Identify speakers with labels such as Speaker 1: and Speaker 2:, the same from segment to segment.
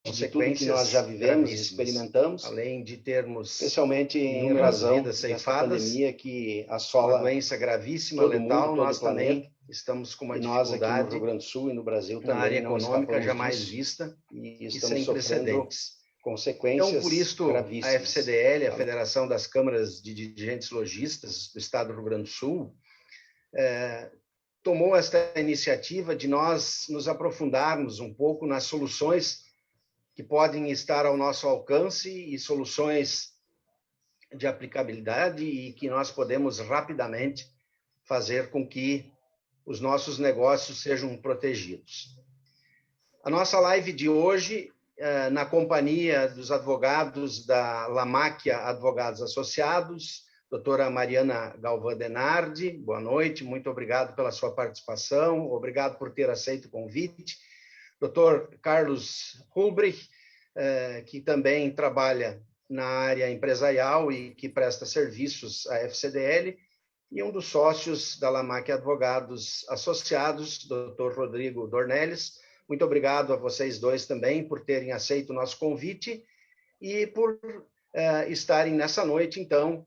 Speaker 1: de tudo que nós já vivemos e experimentamos,
Speaker 2: além de termos
Speaker 1: especialmente em razão dessa pandemia que assola
Speaker 2: uma doença gravíssima,
Speaker 1: todo
Speaker 2: letal,
Speaker 1: mundo,
Speaker 2: nós
Speaker 1: todo o planeta.
Speaker 2: também estamos com uma
Speaker 1: E nós aqui no
Speaker 2: dificuldade
Speaker 1: Rio Grande do Sul e no Brasil
Speaker 2: na área
Speaker 1: também não
Speaker 2: econômica
Speaker 1: escapamos
Speaker 2: jamais
Speaker 1: disso,
Speaker 2: vista
Speaker 1: e
Speaker 2: e
Speaker 1: estamos
Speaker 2: sem
Speaker 1: sofrendo
Speaker 2: precedentes.
Speaker 1: consequências
Speaker 2: Então, por isso, a
Speaker 1: gravíssimas.
Speaker 2: FCDL, a Federação das Câmaras de Dirigentes Lojistas do Estado do Rio Grande do Sul, tomou esta iniciativa de nós nos aprofundarmos um pouco nas soluções que podem estar ao nosso alcance e soluções de aplicabilidade e que nós podemos rapidamente fazer com que os nossos negócios sejam protegidos. A nossa live de hoje, na companhia dos advogados da Lamáquia Advogados Associados, doutora Mariana Galvão Denardi, boa noite, muito obrigado pela sua participação, obrigado por ter aceito o convite. Doutor Carlos Hulbrich, que também trabalha na área empresarial e que presta serviços à FCDL, e um dos sócios da Lamáquia Advogados Associados, doutor Rodrigo Dornelles. Muito obrigado a vocês dois também por terem aceito o nosso convite e por estarem nessa noite, então,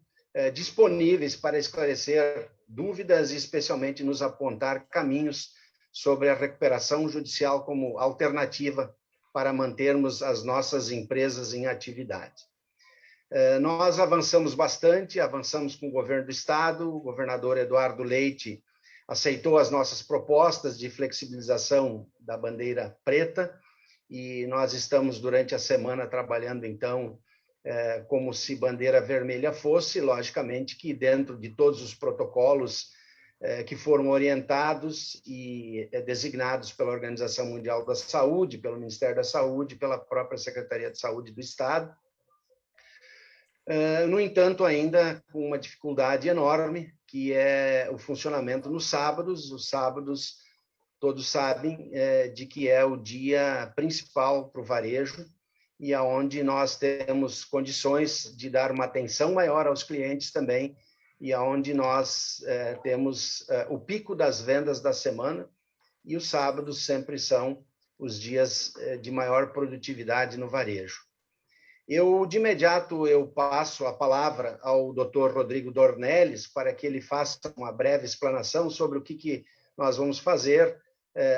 Speaker 2: disponíveis para esclarecer dúvidas e especialmente nos apontar caminhos sobre a recuperação judicial como alternativa para mantermos as nossas empresas em atividade. Nós avançamos bastante, avançamos com o governo do Estado, o governador Eduardo Leite aceitou as nossas propostas de flexibilização da bandeira preta e nós estamos durante a semana trabalhando, então, como se bandeira vermelha fosse, logicamente que dentro de todos os protocolos que foram orientados e designados pela Organização Mundial da Saúde, pelo Ministério da Saúde, pela própria Secretaria de Saúde do Estado. No entanto, ainda com uma dificuldade enorme, que é o funcionamento nos sábados. Os sábados, todos sabem, de que é o dia principal para o varejo e aonde nós temos condições de dar uma atenção maior aos clientes também e aonde nós temos o pico das vendas da semana e os sábados sempre são os dias de maior produtividade no varejo. De imediato, eu passo a palavra ao Dr. Rodrigo Dornelles para que ele faça uma breve explanação sobre o que nós vamos fazer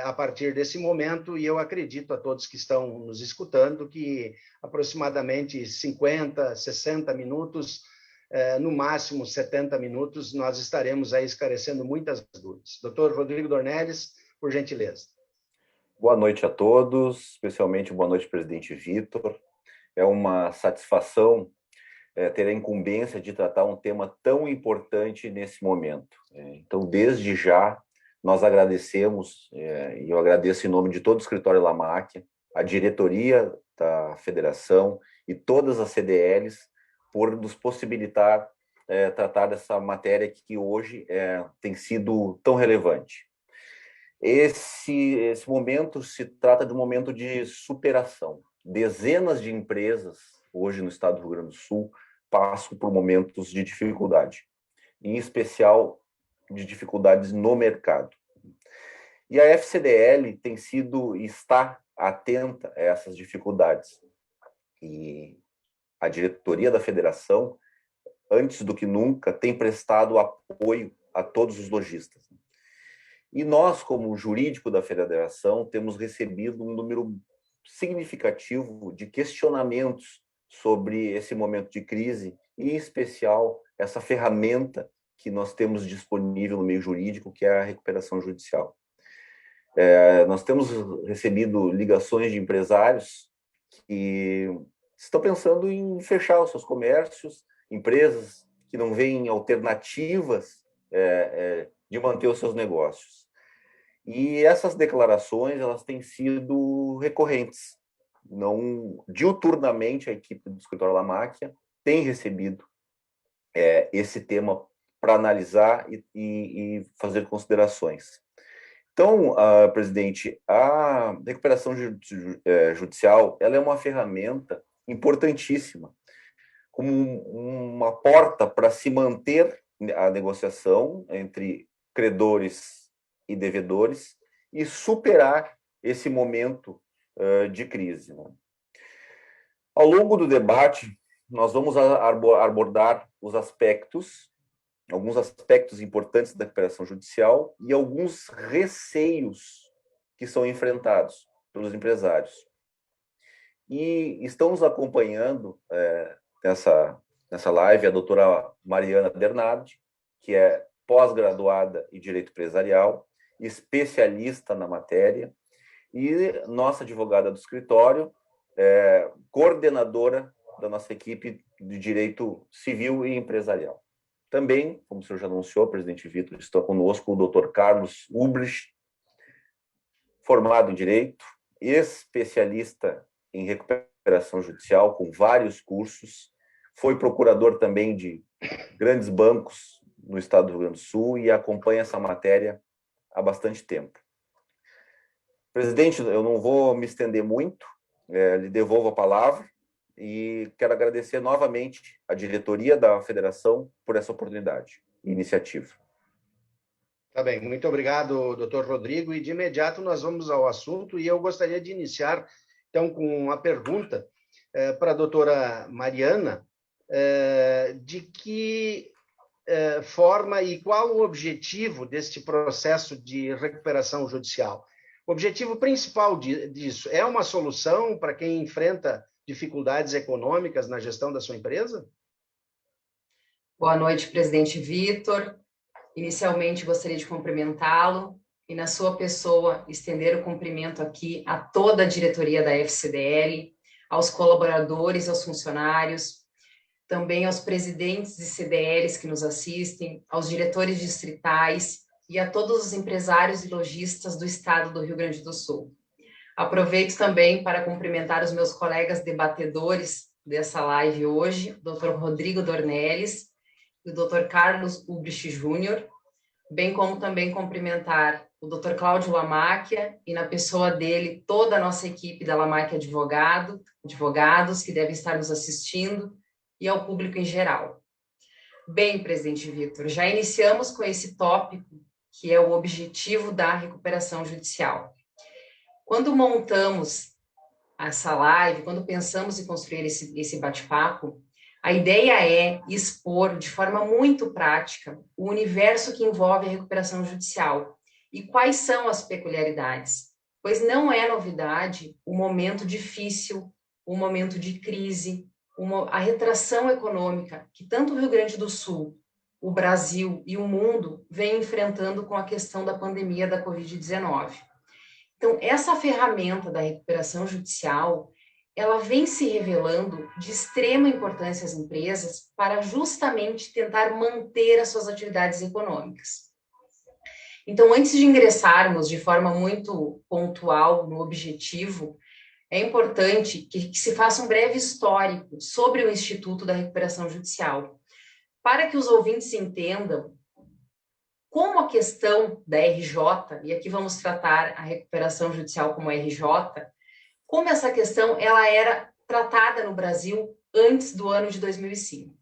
Speaker 2: a partir desse momento, e eu acredito a todos que estão nos escutando que aproximadamente 50, 60 minutos, no máximo 70 minutos, nós estaremos aí esclarecendo muitas dúvidas. Dr. Rodrigo Dornelles, por gentileza.
Speaker 3: Boa noite a todos, especialmente boa noite, presidente Vitor. É uma satisfação ter a incumbência de tratar um tema tão importante nesse momento. Então, desde já, nós agradecemos, e eu agradeço em nome de todo o escritório Lamáquia, a diretoria da federação e todas as CDLs por nos possibilitar tratar dessa matéria que hoje tem sido tão relevante. Esse momento se trata de um momento de superação. Dezenas de empresas, hoje no estado do Rio Grande do Sul, passam por momentos de dificuldade, em especial de dificuldades no mercado. E a FCDL tem sido e está atenta a essas dificuldades. E a diretoria da federação, antes do que nunca, tem prestado apoio a todos os lojistas. E nós, como jurídico da federação, temos recebido um número significativo de questionamentos sobre esse momento de crise, e, em especial, essa ferramenta que nós temos disponível no meio jurídico, que é a recuperação judicial. Nós temos recebido ligações de empresários que estão pensando em fechar os seus comércios, empresas que não veem alternativas de manter os seus negócios. E essas declarações, elas têm sido recorrentes. Não, diuturnamente, a equipe do escritório Lamáquia tem recebido esse tema para analisar e fazer considerações. Então, presidente, a recuperação judicial, ela é uma ferramenta importantíssima, como uma porta para se manter a negociação entre credores e devedores e superar esse momento de crise, né? Ao longo do debate, nós vamos abordar alguns aspectos importantes da recuperação judicial e alguns receios que são enfrentados pelos empresários. E estão nos acompanhando nessa live a doutora Mariana Bernardi, que é pós-graduada em Direito Empresarial, especialista na matéria, e nossa advogada do escritório, coordenadora da nossa equipe de Direito Civil e Empresarial. Também, como o senhor já anunciou, presidente Vitor, está conosco o doutor Carlos Ubrich, formado em Direito, especialista em recuperação judicial, com vários cursos, foi procurador também de grandes bancos no estado do Rio Grande do Sul e acompanha essa matéria há bastante tempo. Presidente, eu não vou me estender muito, lhe devolvo a palavra e quero agradecer novamente a diretoria da Federação por essa oportunidade e iniciativa.
Speaker 2: Tá bem, muito obrigado, doutor Rodrigo, e de imediato nós vamos ao assunto e eu gostaria de iniciar, então, com uma pergunta para a doutora Mariana, de que forma e qual o objetivo deste processo de recuperação judicial? O objetivo principal disso é uma solução para quem enfrenta dificuldades econômicas na gestão da sua empresa?
Speaker 4: Boa noite, presidente Vitor. Inicialmente, gostaria de cumprimentá-lo e, na sua pessoa, estender o cumprimento aqui a toda a diretoria da FCDL, aos colaboradores, aos funcionários, também aos presidentes de CDLs que nos assistem, aos diretores distritais e a todos os empresários e lojistas do estado do Rio Grande do Sul. Aproveito também para cumprimentar os meus colegas debatedores dessa live hoje, o Dr. Rodrigo Dornelles e o Dr. Carlos Ubrich Júnior, bem como também cumprimentar o Dr. Cláudio Lamáquia e, na pessoa dele, toda a nossa equipe da Lamáquia Advogados, que devem estar nos assistindo, e ao público em geral. Bem, presidente Vitor, já iniciamos com esse tópico, que é o objetivo da recuperação judicial. Quando montamos essa live, quando pensamos em construir esse bate-papo, a ideia é expor de forma muito prática o universo que envolve a recuperação judicial e quais são as peculiaridades, pois não é novidade o momento difícil, o momento de crise, a retração econômica que tanto o Rio Grande do Sul, o Brasil e o mundo vem enfrentando com a questão da pandemia da Covid-19. Então, essa ferramenta da recuperação judicial, ela vem se revelando de extrema importância às empresas para justamente tentar manter as suas atividades econômicas. Então, antes de ingressarmos de forma muito pontual no objetivo, é importante que se faça um breve histórico sobre o Instituto da Recuperação Judicial, para que os ouvintes entendam como a questão da RJ, e aqui vamos tratar a recuperação judicial como RJ, como essa questão ela era tratada no Brasil antes do ano de 2005.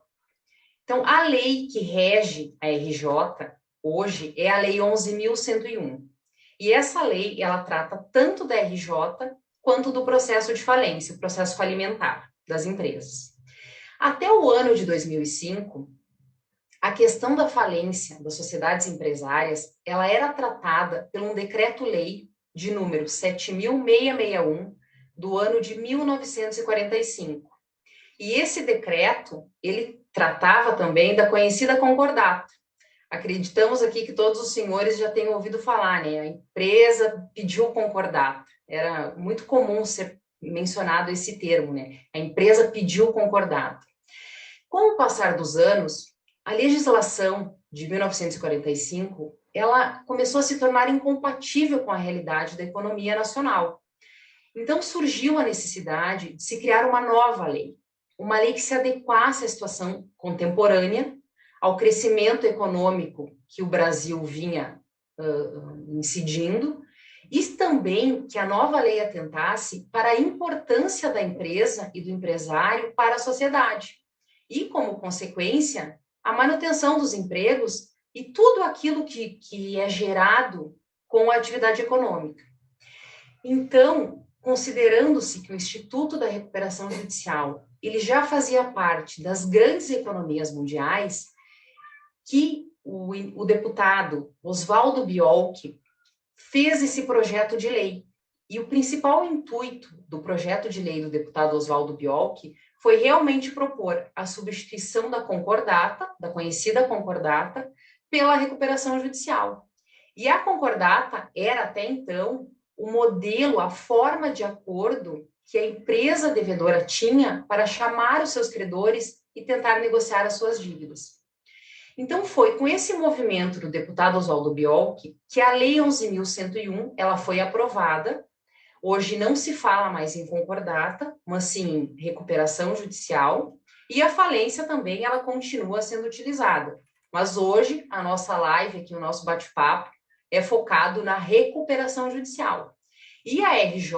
Speaker 4: Então, a lei que rege a RJ hoje é a Lei 11.101. E essa lei, ela trata tanto da RJ quanto do processo de falência, o processo falimentar das empresas. Até o ano de 2005, a questão da falência das sociedades empresárias, ela era tratada por um decreto-lei de número 7.661 do ano de 1945. E esse decreto, ele tratava também da conhecida concordata. Acreditamos aqui que todos os senhores já tenham ouvido falar, né? A empresa pediu concordata. Era muito comum ser mencionado esse termo, né? A empresa pediu concordata. Com o passar dos anos, a legislação de 1945, ela começou a se tornar incompatível com a realidade da economia nacional. Então surgiu a necessidade de se criar uma nova lei, uma lei que se adequasse à situação contemporânea, ao crescimento econômico que o Brasil vinha incidindo, e também que a nova lei atentasse para a importância da empresa e do empresário para a sociedade, e, como consequência, a manutenção dos empregos e tudo aquilo que é gerado com a atividade econômica. Então, considerando-se que o Instituto da Recuperação Judicial ele já fazia parte das grandes economias mundiais, que o deputado Oswaldo Biolchi fez esse projeto de lei. E o principal intuito do projeto de lei do deputado Oswaldo Biolchi foi realmente propor a substituição da concordata, da conhecida concordata, pela recuperação judicial. E a concordata era, até então, o modelo, a forma de acordo que a empresa devedora tinha para chamar os seus credores e tentar negociar as suas dívidas. Então, foi com esse movimento do deputado Oswaldo Biolchi que a Lei 11.101 ela foi aprovada. Hoje não se fala mais em concordata, mas sim recuperação judicial, e a falência também ela continua sendo utilizada. Mas hoje, a nossa live aqui, o nosso bate-papo, é focado na recuperação judicial. E a RJ,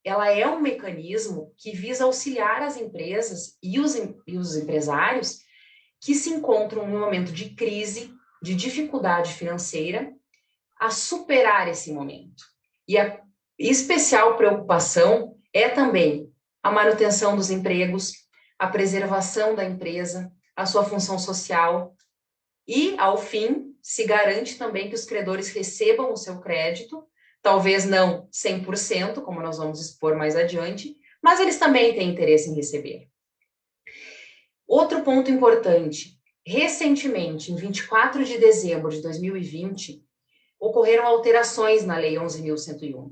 Speaker 4: ela é um mecanismo que visa auxiliar as empresas e os empresários que se encontram num momento de crise, de dificuldade financeira, a superar esse momento. E a especial preocupação é também a manutenção dos empregos, a preservação da empresa, a sua função social e, ao fim, se garante também que os credores recebam o seu crédito, talvez não 100%, como nós vamos expor mais adiante, mas eles também têm interesse em receber. Outro ponto importante, recentemente, em 24 de dezembro de 2020, ocorreram alterações na Lei 11.101.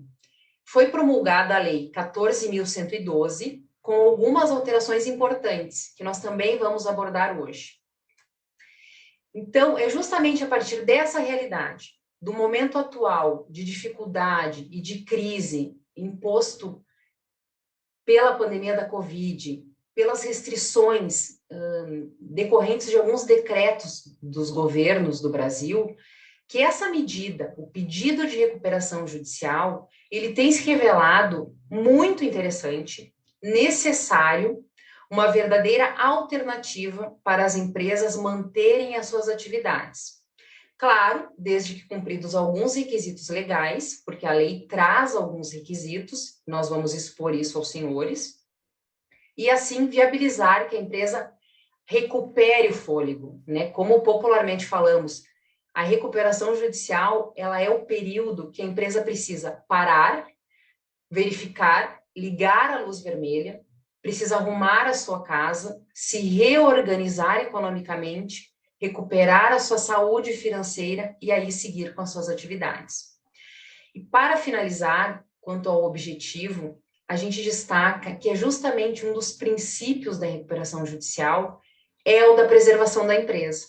Speaker 4: Foi promulgada a Lei 14.112, com algumas alterações importantes, que nós também vamos abordar hoje. Então, é justamente a partir dessa realidade, do momento atual de dificuldade e de crise imposto pela pandemia da Covid, pelas restrições decorrentes de alguns decretos dos governos do Brasil, que essa medida, o pedido de recuperação judicial, ele tem se revelado muito interessante, necessário, uma verdadeira alternativa para as empresas manterem as suas atividades. Claro, desde que cumpridos alguns requisitos legais, porque a lei traz alguns requisitos, nós vamos expor isso aos senhores, e assim viabilizar que a empresa recupere o fôlego, né? Como popularmente falamos, a recuperação judicial, ela é o período que a empresa precisa parar, verificar, ligar a luz vermelha, precisa arrumar a sua casa, se reorganizar economicamente, recuperar a sua saúde financeira e aí seguir com as suas atividades. E para finalizar, quanto ao objetivo, a gente destaca que é justamente um dos princípios da recuperação judicial é o da preservação da empresa,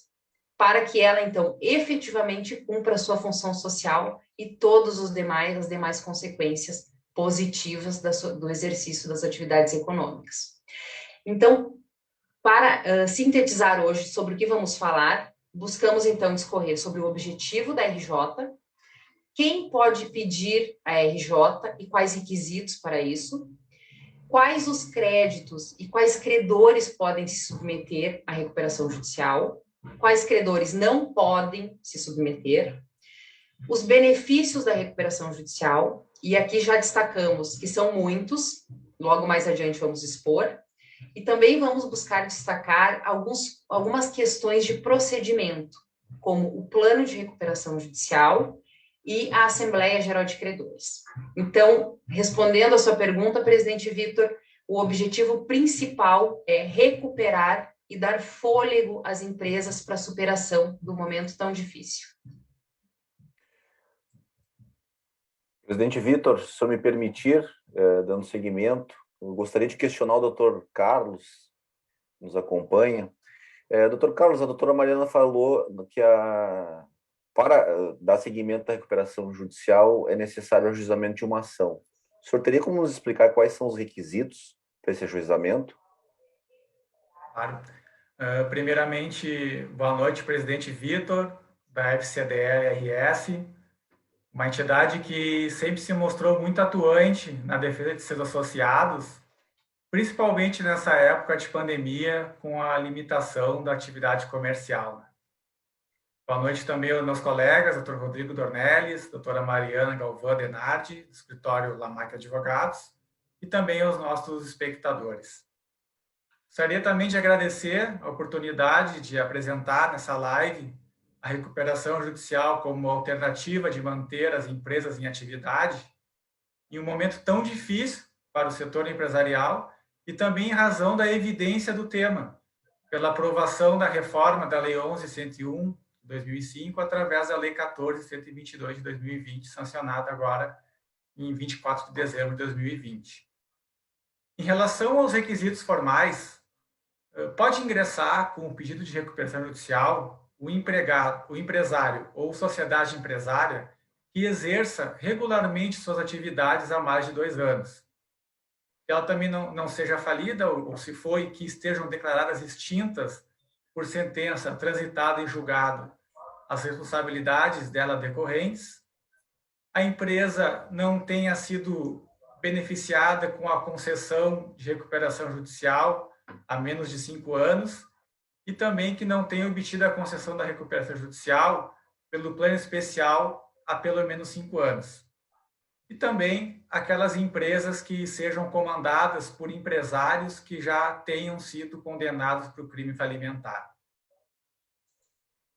Speaker 4: para que ela, então, efetivamente cumpra a sua função social e todas as demais consequências positivas do exercício das atividades econômicas. Então, para sintetizar hoje sobre o que vamos falar, buscamos, então, discorrer sobre o objetivo da RJ, quem pode pedir a RJ e quais requisitos para isso, quais os créditos e quais credores podem se submeter à recuperação judicial, quais credores não podem se submeter, os benefícios da recuperação judicial, e aqui já destacamos que são muitos, logo mais adiante vamos expor, e também vamos buscar destacar algumas questões de procedimento, como o plano de recuperação judicial e a Assembleia Geral de Credores. Então, respondendo a sua pergunta, presidente Vitor, o objetivo principal é recuperar e dar fôlego às empresas para a superação do momento tão difícil.
Speaker 3: Presidente Vitor, se o senhor me permitir, dando seguimento, eu gostaria de questionar o doutor Carlos, que nos acompanha. Doutor Carlos, a doutora Mariana falou que para dar seguimento à recuperação judicial é necessário o ajuizamento de uma ação. O senhor teria como nos explicar quais são os requisitos para esse ajuizamento?
Speaker 5: Claro. Primeiramente, boa noite, presidente Vitor, da FCDL-RS, uma entidade que sempre se mostrou muito atuante na defesa de seus associados, principalmente nessa época de pandemia, com a limitação da atividade comercial. Boa noite também aos meus colegas, doutor Rodrigo Dornelles, doutora Mariana Galvão Denardi, do escritório Lamac Advogados, e também aos nossos espectadores. Gostaria também de agradecer a oportunidade de apresentar nessa live a recuperação judicial como alternativa de manter as empresas em atividade em um momento tão difícil para o setor empresarial e também em razão da evidência do tema, pela aprovação da reforma da Lei 11.101 de 2005 através da Lei 14.122 de 2020, sancionada agora em 24 de dezembro de 2020. Em relação aos requisitos formais, pode ingressar com o pedido de recuperação judicial o empresário ou sociedade empresária que exerça regularmente suas atividades há mais de 2 anos. Que ela também não seja falida, ou se foi, que estejam declaradas extintas por sentença transitada em julgado as responsabilidades dela decorrentes, a empresa não tenha sido beneficiada com a concessão de recuperação judicial há menos de 5 anos, e também que não tenha obtido a concessão da recuperação judicial pelo plano especial há pelo menos 5 anos. E também aquelas empresas que sejam comandadas por empresários que já tenham sido condenados por crime falimentar.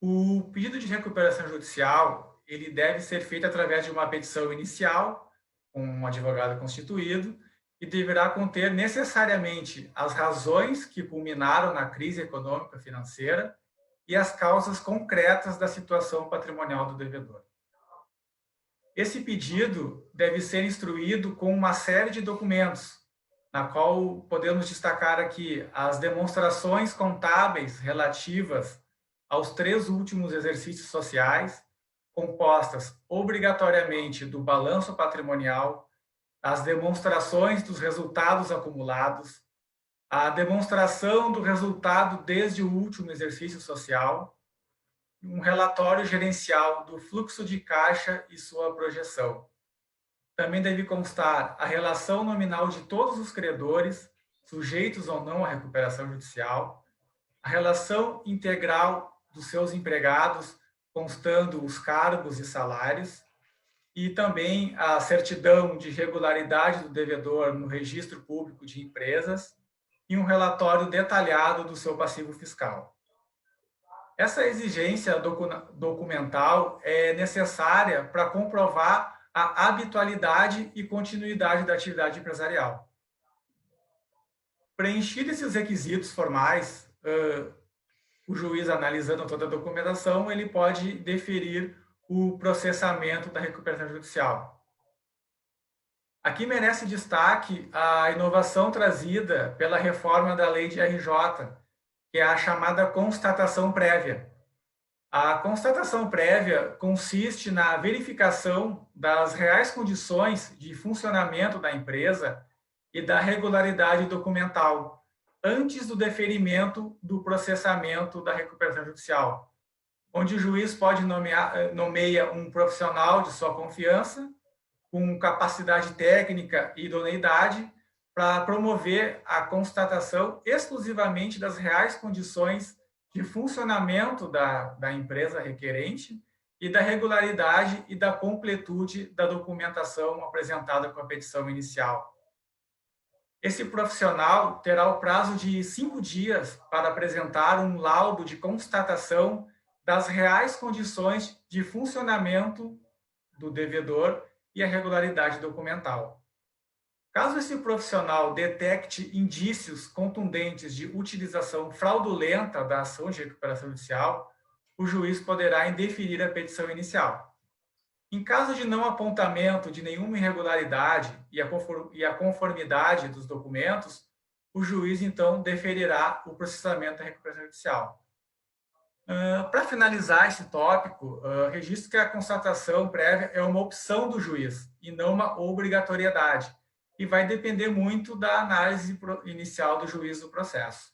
Speaker 5: O pedido de recuperação judicial, ele deve ser feito através de uma petição inicial, com um advogado constituído, e deverá conter necessariamente as razões que culminaram na crise econômica financeira e as causas concretas da situação patrimonial do devedor. Esse pedido deve ser instruído com uma série de documentos, na qual podemos destacar aqui as demonstrações contábeis relativas aos 3 últimos exercícios sociais, compostas obrigatoriamente do balanço patrimonial, as demonstrações dos resultados acumulados, a demonstração do resultado desde o último exercício social, um relatório gerencial do fluxo de caixa e sua projeção. Também deve constar a relação nominal de todos os credores, sujeitos ou não à recuperação judicial, a relação integral dos seus empregados, constando os cargos e salários, e também a certidão de regularidade do devedor no registro público de empresas e um relatório detalhado do seu passivo fiscal. Essa exigência documental é necessária para comprovar a habitualidade e continuidade da atividade empresarial. Preenchidos esses requisitos formais, o juiz, analisando toda a documentação, ele pode deferir o processamento da recuperação judicial. Aqui merece destaque a inovação trazida pela reforma da lei de RJ, que é a chamada constatação prévia. A constatação prévia consiste na verificação das reais condições de funcionamento da empresa e da regularidade documental, antes do deferimento do processamento da recuperação judicial, onde o juiz pode nomeia um profissional de sua confiança, com capacidade técnica e idoneidade, para promover a constatação exclusivamente das reais condições de funcionamento da empresa requerente e da regularidade e da completude da documentação apresentada com a petição inicial. Esse profissional terá o prazo de 5 dias para apresentar um laudo de constatação das reais condições de funcionamento do devedor e a regularidade documental. Caso esse profissional detecte indícios contundentes de utilização fraudulenta da ação de recuperação judicial, o juiz poderá indeferir a petição inicial. Em caso de não apontamento de nenhuma irregularidade e a conformidade dos documentos, o juiz, então, deferirá o processamento da recuperação judicial. Para finalizar esse tópico, registro que a constatação prévia é uma opção do juiz e não uma obrigatoriedade, e vai depender muito da análise inicial do juiz do processo.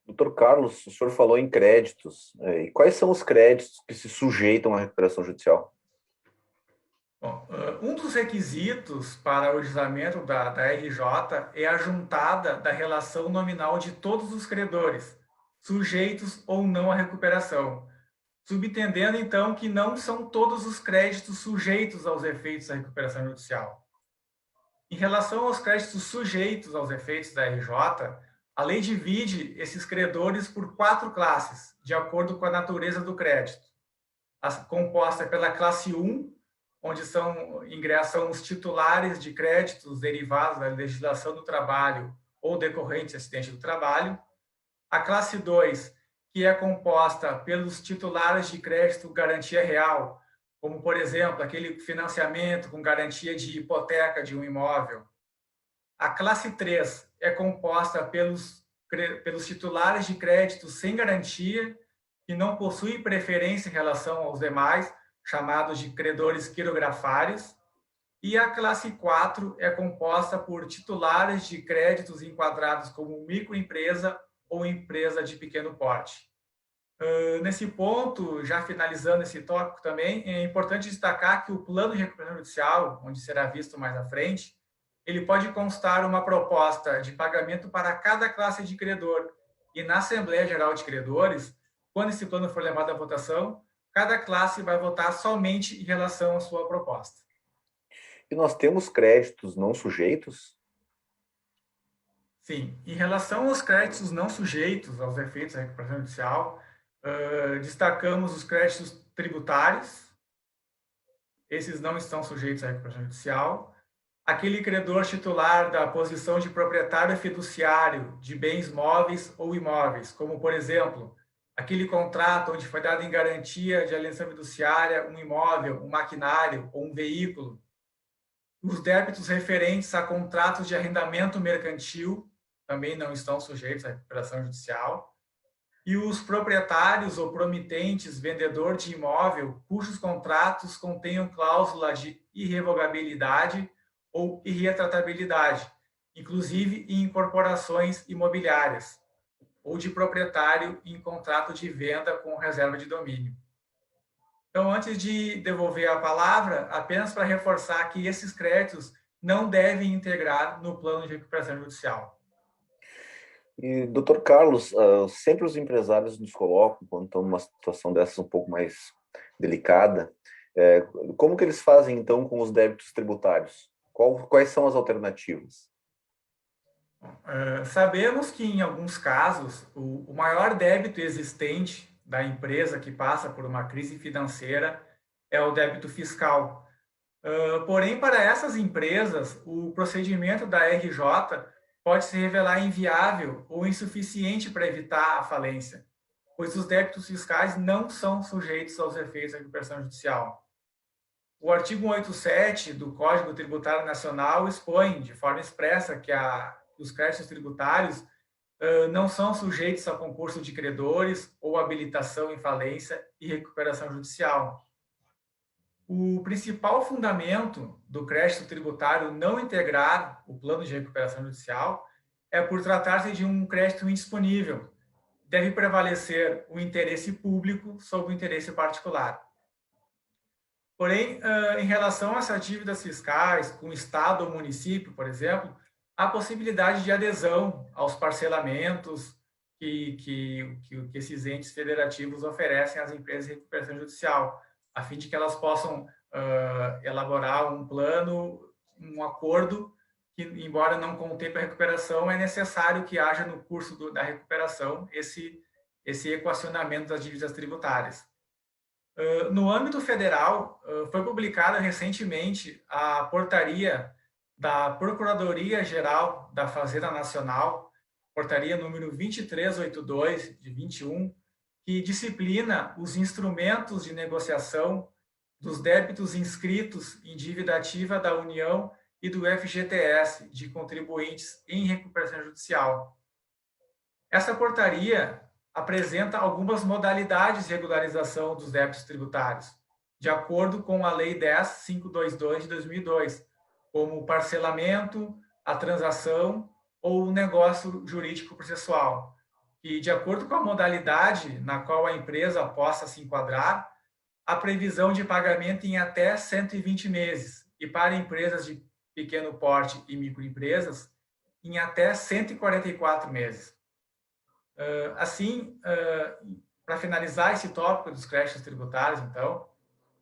Speaker 3: Doutor Carlos, o senhor falou em créditos. E quais são os créditos que se sujeitam à recuperação judicial?
Speaker 5: Bom, um dos requisitos para o juizamento da RJ é a juntada da relação nominal de todos os credores, sujeitos ou não à recuperação, subentendendo, então, que não são todos os créditos sujeitos aos efeitos da recuperação judicial. Em relação aos créditos sujeitos aos efeitos da RJ, a lei divide esses credores por 4 classes, de acordo com a natureza do crédito. Composta pela classe 1, onde ingressam os titulares de créditos derivados da legislação do trabalho ou decorrentes de acidente do trabalho. A classe 2, que é composta pelos titulares de crédito garantia real, como, por exemplo, aquele financiamento com garantia de hipoteca de um imóvel. A classe 3 é composta pelos titulares de crédito sem garantia, que não possuem preferência em relação aos demais, chamados de credores quirografários. E a classe 4 é composta por titulares de créditos enquadrados como microempresa ou empresa de pequeno porte. Nesse ponto, já finalizando esse tópico também, é importante destacar que o plano de recuperação judicial, onde será visto mais à frente, ele pode constar uma proposta de pagamento para cada classe de credor. E na Assembleia Geral de Credores, quando esse plano for levado à votação, cada classe vai votar somente em relação à sua proposta.
Speaker 3: E nós temos créditos não sujeitos?
Speaker 5: Sim. Em relação aos créditos não sujeitos aos efeitos da recuperação judicial, destacamos os créditos tributários. Esses não estão sujeitos à recuperação judicial. Aquele credor titular da posição de proprietário fiduciário de bens móveis ou imóveis, como, por exemplo, aquele contrato onde foi dado em garantia de alienação fiduciária um imóvel, um maquinário ou um veículo. Os débitos referentes a contratos de arrendamento mercantil também não estão sujeitos à recuperação judicial. E os proprietários ou promitentes, vendedor de imóvel, cujos contratos contenham cláusula de irrevogabilidade ou irretratabilidade, inclusive em incorporações imobiliárias, ou de proprietário em contrato de venda com reserva de domínio. Então, antes de devolver a palavra, apenas para reforçar que esses créditos não devem integrar no plano de recuperação judicial.
Speaker 3: E, doutor Carlos, sempre os empresários nos colocam, quando estão numa situação dessas um pouco mais delicada, como que eles fazem, então, com os débitos tributários? Quais são as alternativas?
Speaker 5: Sabemos que, em alguns casos, o maior débito existente da empresa que passa por uma crise financeira é o débito fiscal. Porém, para essas empresas, o procedimento da RJ pode se revelar inviável ou insuficiente para evitar a falência, pois os débitos fiscais não são sujeitos aos efeitos da recuperação judicial. O artigo 187 do Código Tributário Nacional expõe de forma expressa que os créditos tributários não são sujeitos a concurso de credores ou habilitação em falência e recuperação judicial. O principal fundamento do crédito tributário não integrar o plano de recuperação judicial é por tratar-se de um crédito indisponível. Deve prevalecer o interesse público sobre o interesse particular. Porém, em relação a essas dívidas fiscais com o Estado ou município, por exemplo, há possibilidade de adesão aos parcelamentos que esses entes federativos oferecem às empresas de recuperação judicial, a fim de que elas possam elaborar um plano, um acordo que, embora não contemple a recuperação, é necessário que haja no curso da recuperação esse equacionamento das dívidas tributárias. No âmbito federal, foi publicada recentemente a portaria da Procuradoria-Geral da Fazenda Nacional, portaria número 2382, de 21, que disciplina os instrumentos de negociação dos débitos inscritos em dívida ativa da União e do FGTS, de contribuintes em recuperação judicial. Essa portaria apresenta algumas modalidades de regularização dos débitos tributários, de acordo com a Lei 10.522 de 2002, como o parcelamento, a transação ou o negócio jurídico processual, que, de acordo com a modalidade na qual a empresa possa se enquadrar, a previsão de pagamento em até 120 meses e para empresas de pequeno porte e microempresas em até 144 meses. Assim, para finalizar esse tópico dos créditos tributários, então,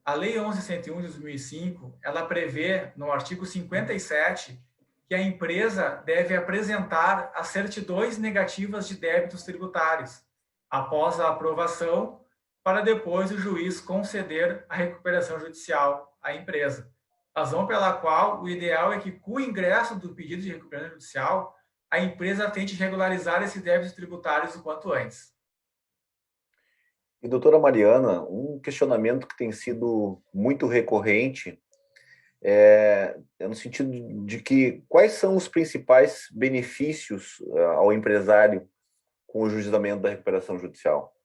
Speaker 5: a Lei 11.101 de 2005, ela prevê, no artigo 57, que a empresa deve apresentar as certidões negativas de débitos tributários, após a aprovação, para depois o juiz conceder a recuperação judicial à empresa. Razão pela qual o ideal é que, com o ingresso do pedido de recuperação judicial, a empresa tente regularizar esses débitos tributários o quanto antes.
Speaker 3: E, doutora Mariana, um questionamento que tem sido muito recorrente é no sentido de que quais são os principais benefícios ao empresário com o juizamento da recuperação judicial?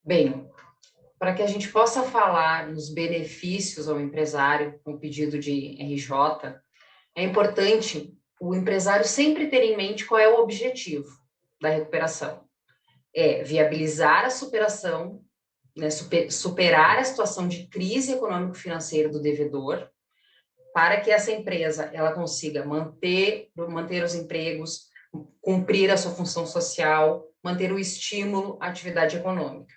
Speaker 4: Bem, para que a gente possa falar nos benefícios ao empresário com o pedido de RJ, é importante o empresário sempre ter em mente qual é o objetivo da recuperação. É viabilizar a superação, né, superar a situação de crise econômico-financeira do devedor, para que essa empresa ela consiga manter os empregos, cumprir a sua função social, manter o estímulo à atividade econômica.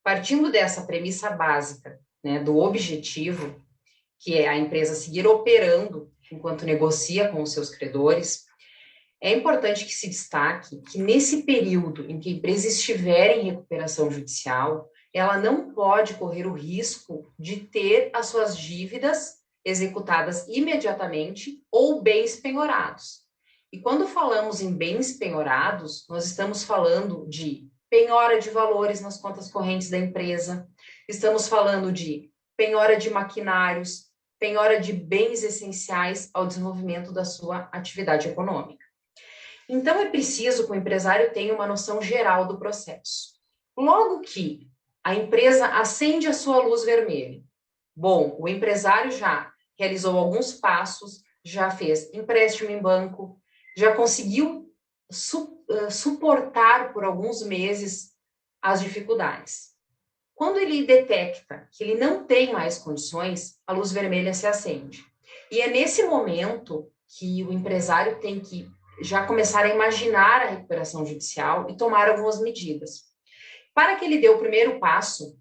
Speaker 4: Partindo dessa premissa básica, né, do objetivo, que é a empresa seguir operando enquanto negocia com os seus credores, é importante que se destaque que nesse período em que a empresa estiver em recuperação judicial, ela não pode correr o risco de ter as suas dívidas executadas imediatamente ou bens penhorados. E quando falamos em bens penhorados, nós estamos falando de penhora de valores nas contas correntes da empresa, estamos falando de penhora de maquinários, penhora de bens essenciais ao desenvolvimento da sua atividade econômica. Então, é preciso que o empresário tenha uma noção geral do processo. Logo que a empresa acende a sua luz vermelha, bom, o empresário já realizou alguns passos, já fez empréstimo em banco, já conseguiu suportar por alguns meses as dificuldades. Quando ele detecta que ele não tem mais condições, a luz vermelha se acende. E é nesse momento que o empresário tem que já começar a imaginar a recuperação judicial e tomar algumas medidas. Para que ele dê o primeiro passo,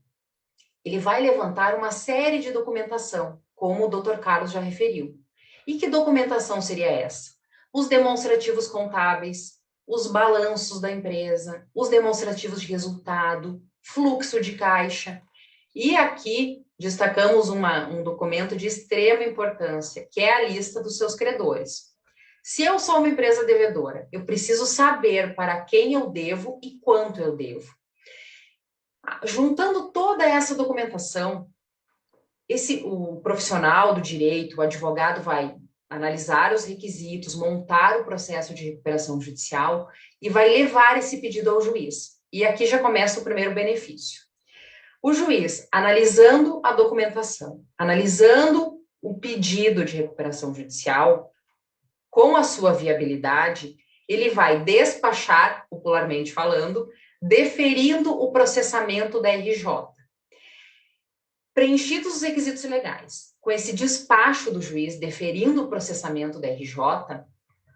Speaker 4: ele vai levantar uma série de documentação, como o Dr. Carlos já referiu. E que documentação seria essa? Os demonstrativos contábeis, os balanços da empresa, os demonstrativos de resultado, fluxo de caixa. E aqui destacamos um documento de extrema importância, que é a lista dos seus credores. Se eu sou uma empresa devedora, eu preciso saber para quem eu devo e quanto eu devo. Juntando toda essa documentação, o profissional do direito, o advogado, vai analisar os requisitos, montar o processo de recuperação judicial e vai levar esse pedido ao juiz. E aqui já começa o primeiro benefício. O juiz, analisando a documentação, analisando o pedido de recuperação judicial, com a sua viabilidade, ele vai despachar, popularmente falando, deferindo o processamento da RJ. Preenchidos os requisitos legais, com esse despacho do juiz deferindo o processamento da RJ,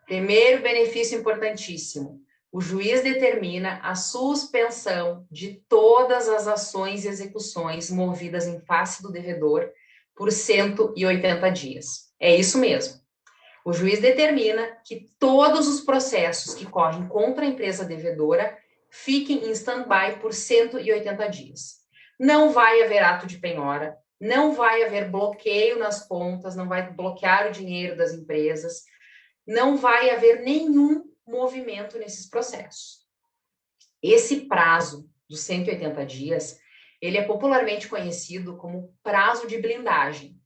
Speaker 4: primeiro benefício importantíssimo, o juiz determina a suspensão de todas as ações e execuções movidas em face do devedor por 180 dias. É isso mesmo. O juiz determina que todos os processos que correm contra a empresa devedora fiquem em stand-by por 180 dias. Não vai haver ato de penhora, não vai haver bloqueio nas contas, não vai bloquear o dinheiro das empresas, não vai haver nenhum movimento nesses processos. Esse prazo dos 180 dias, ele é popularmente conhecido como prazo de blindagem,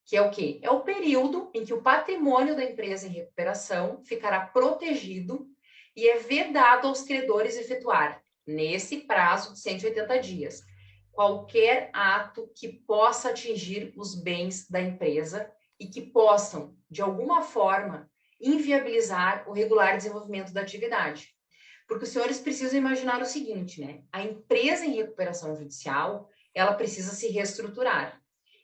Speaker 4: que é o quê? É o período em que o patrimônio da empresa em recuperação ficará protegido e é vedado aos credores efetuar, nesse prazo de 180 dias, qualquer ato que possa atingir os bens da empresa e que possam, de alguma forma, inviabilizar o regular desenvolvimento da atividade. Porque os senhores precisam imaginar o seguinte, né? A empresa em recuperação judicial, ela precisa se reestruturar.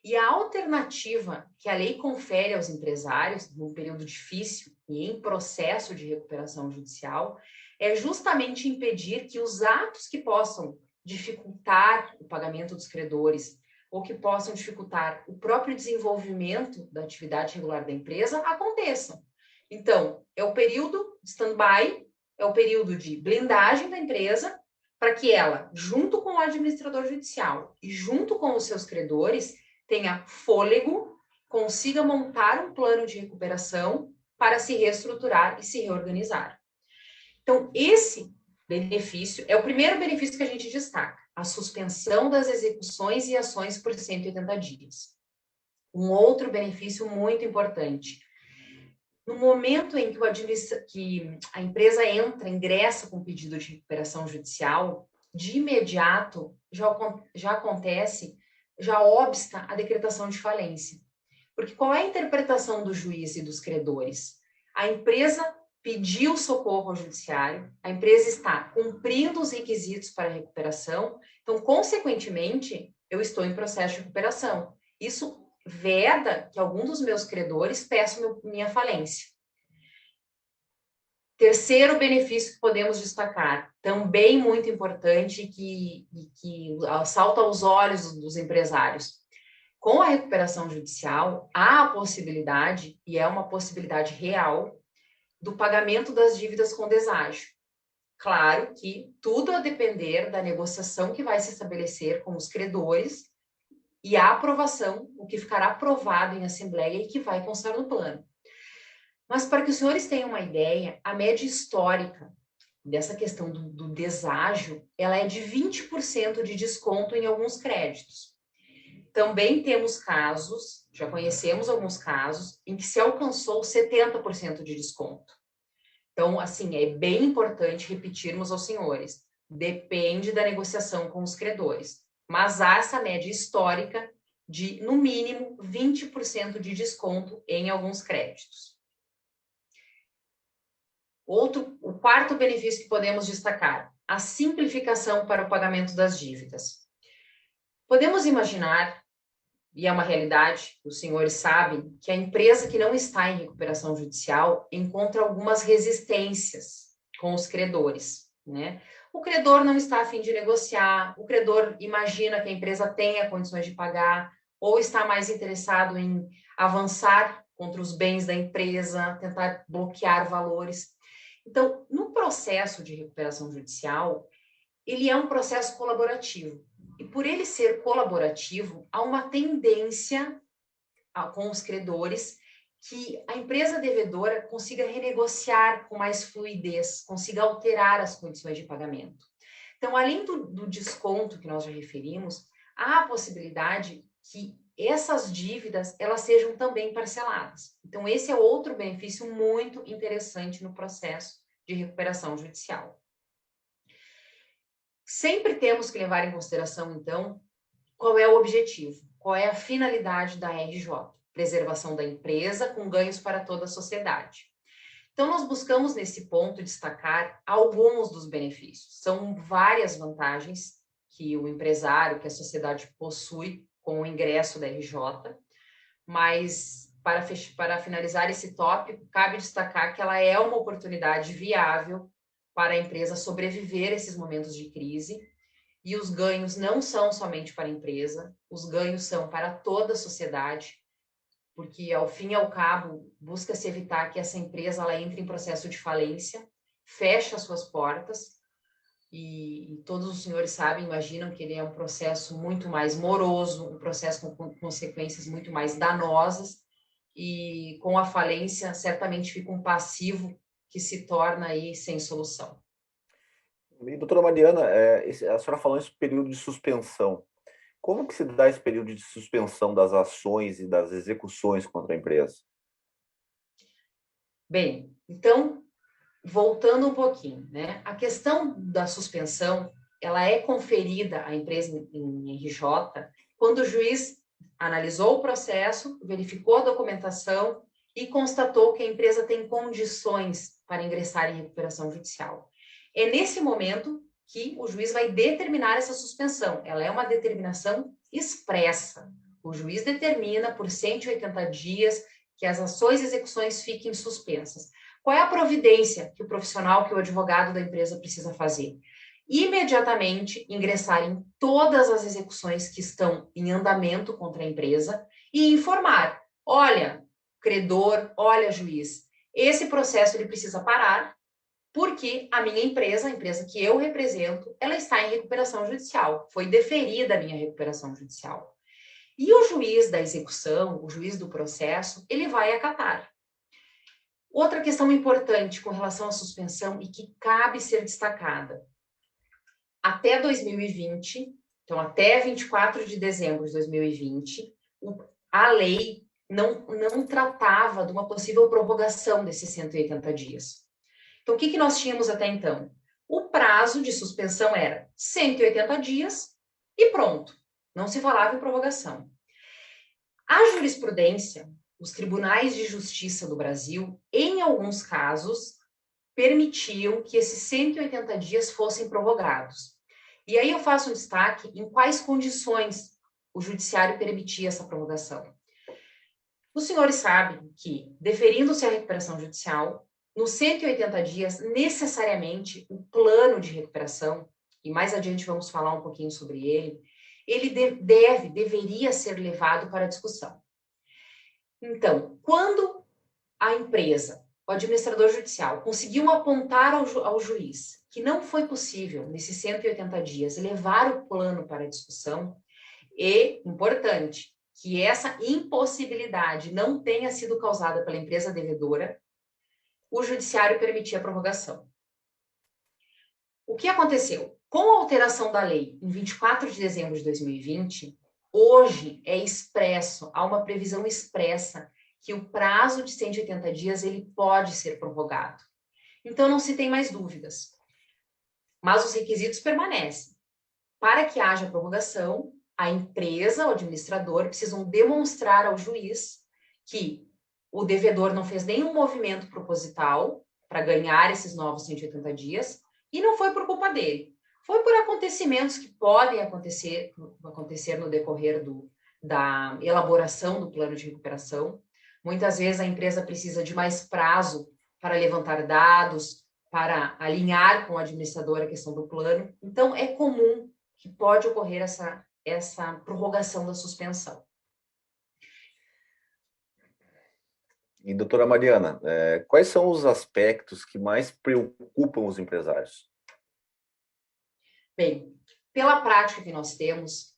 Speaker 4: E a alternativa que a lei confere aos empresários, num período difícil e em processo de recuperação judicial, é justamente impedir que os atos que possam dificultar o pagamento dos credores ou que possam dificultar o próprio desenvolvimento da atividade regular da empresa aconteçam. Então, é o período de stand-by, é o período de blindagem da empresa, para que ela, junto com o administrador judicial e junto com os seus credores, tenha fôlego, consiga montar um plano de recuperação para se reestruturar e se reorganizar. Então, esse benefício é o primeiro benefício que a gente destaca, a suspensão das execuções e ações por 180 dias. Um outro benefício muito importante, no momento em que a empresa ingressa com pedido de recuperação judicial, de imediato já acontece, já obsta a decretação de falência. Porque qual é a interpretação do juiz e dos credores? A empresa pediu socorro ao judiciário, a empresa está cumprindo os requisitos para a recuperação, então, consequentemente, eu estou em processo de recuperação. Isso veda que algum dos meus credores peçam minha falência. Terceiro benefício que podemos destacar, também muito importante e que salta aos olhos dos empresários. Com a recuperação judicial, há a possibilidade, e é uma possibilidade real, do pagamento das dívidas com deságio. Claro que tudo a depender da negociação que vai se estabelecer com os credores e a aprovação, o que ficará aprovado em assembleia e que vai constar no plano. Mas para que os senhores tenham uma ideia, a média histórica dessa questão do deságio, ela é de 20% de desconto em alguns créditos. Também temos casos, já conhecemos alguns casos, em que se alcançou 70% de desconto. Então, assim, é bem importante repetirmos aos senhores, depende da negociação com os credores, mas há essa média histórica de, no mínimo, 20% de desconto em alguns créditos. O quarto benefício que podemos destacar, a simplificação para o pagamento das dívidas. Podemos imaginar, e é uma realidade, os senhores sabem, que a empresa que não está em recuperação judicial encontra algumas resistências com os credores, né? O credor não está a fim de negociar, o credor imagina que a empresa tenha condições de pagar, ou está mais interessado em avançar contra os bens da empresa, tentar bloquear valores. Então, no processo de recuperação judicial, ele é um processo colaborativo. E por ele ser colaborativo, há uma tendência com os credores que a empresa devedora consiga renegociar com mais fluidez, consiga alterar as condições de pagamento. Então, além do desconto que nós já referimos, há a possibilidade que essas dívidas elas sejam também parceladas. Então, esse é outro benefício muito interessante no processo de recuperação judicial. Sempre temos que levar em consideração, então, qual é o objetivo, qual é a finalidade da RJ, preservação da empresa com ganhos para toda a sociedade. Então, nós buscamos, nesse ponto, destacar alguns dos benefícios. São várias vantagens que o empresário, que a sociedade possui com o ingresso da RJ, mas para finalizar esse tópico, cabe destacar que ela é uma oportunidade viável para a empresa sobreviver a esses momentos de crise, e os ganhos não são somente para a empresa, os ganhos são para toda a sociedade, porque, ao fim e ao cabo, busca-se evitar que essa empresa ela entre em processo de falência, feche as suas portas, e todos os senhores sabem, imaginam que ele é um processo muito mais moroso, um processo com consequências muito mais danosas, e com a falência certamente fica um passivo que se torna aí sem solução.
Speaker 3: E, doutora Mariana, a senhora falou esse período de suspensão. Como que se dá esse período de suspensão das ações e das execuções contra a empresa?
Speaker 4: Bem, então, voltando um pouquinho, né? A questão da suspensão, ela é conferida à empresa em RJ quando o juiz analisou o processo, verificou a documentação e constatou que a empresa tem condições para ingressar em recuperação judicial. É nesse momento que o juiz vai determinar essa suspensão. Ela é uma determinação expressa. o juiz determina por 180 dias que as ações e execuções fiquem suspensas. Qual é a providência que o profissional, que o advogado da empresa precisa fazer? Imediatamente ingressar em todas as execuções que estão em andamento contra a empresa e informar, olha, credor, olha, juiz, esse processo ele precisa parar porque a minha empresa, a empresa que eu represento, ela está em recuperação judicial, foi deferida a minha recuperação judicial. E o juiz da execução, o juiz do processo, ele vai acatar. Outra questão importante com relação à suspensão e que cabe ser destacada. Até 2020, então até 24 de dezembro de 2020, a lei não tratava de uma possível prorrogação desses 180 dias. Então, o que nós tínhamos até então? O prazo de suspensão era 180 dias e pronto. Não se falava em prorrogação. A jurisprudência, os tribunais de justiça do Brasil, em alguns casos, permitiam que esses 180 dias fossem prorrogados. E aí eu faço um destaque em quais condições o judiciário permitia essa prorrogação. Os senhores sabem que, deferindo-se a recuperação judicial, nos 180 dias, necessariamente, o plano de recuperação, e mais adiante vamos falar um pouquinho sobre ele deveria ser levado para discussão. Então, quando a empresa, o administrador judicial, conseguiu apontar ao juiz que não foi possível, nesses 180 dias, levar o plano para discussão, é importante que essa impossibilidade não tenha sido causada pela empresa devedora, o judiciário permitia a prorrogação. O que aconteceu? Com a alteração da lei em 24 de dezembro de 2020, hoje é expresso, há uma previsão expressa que o prazo de 180 dias ele pode ser prorrogado. Então não se tem mais dúvidas. Mas os requisitos permanecem. Para que haja prorrogação, a empresa, o administrador, precisam demonstrar ao juiz que o devedor não fez nenhum movimento proposital para ganhar esses novos 180 dias e não foi por culpa dele. Foi por acontecimentos que podem acontecer no decorrer da elaboração do plano de recuperação. Muitas vezes a empresa precisa de mais prazo para levantar dados, para alinhar com o administrador a questão do plano. Então, é comum que pode ocorrer essa prorrogação da suspensão.
Speaker 3: E, doutora Mariana, quais são os aspectos que mais preocupam os empresários?
Speaker 4: Bem, pela prática que nós temos,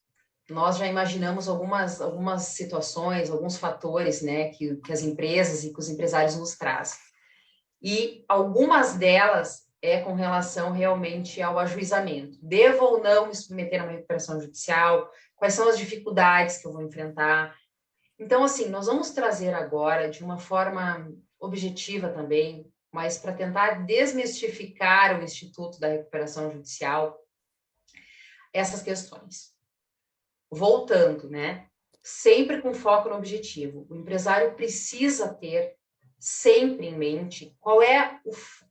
Speaker 4: nós já imaginamos algumas situações, alguns fatores, né, que as empresas e que os empresários nos trazem. E algumas delas é com relação realmente ao ajuizamento. Devo ou não me submeter a uma recuperação judicial? Quais são as dificuldades que eu vou enfrentar? Então, assim, nós vamos trazer agora, de uma forma objetiva também, mas para tentar desmistificar o Instituto da Recuperação Judicial, essas questões. Voltando, né? Sempre com foco no objetivo. O empresário precisa ter sempre em mente qual é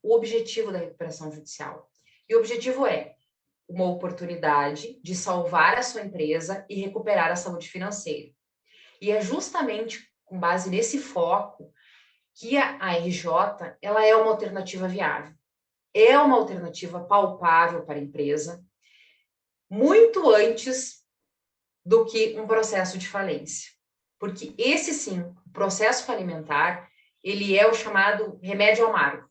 Speaker 4: o objetivo da recuperação judicial. E o objetivo é uma oportunidade de salvar a sua empresa e recuperar a saúde financeira. E é justamente com base nesse foco que a RJ ela é uma alternativa viável. É uma alternativa palpável para a empresa, muito antes do que um processo de falência. Porque esse sim, o processo falimentar, ele é o chamado remédio amargo,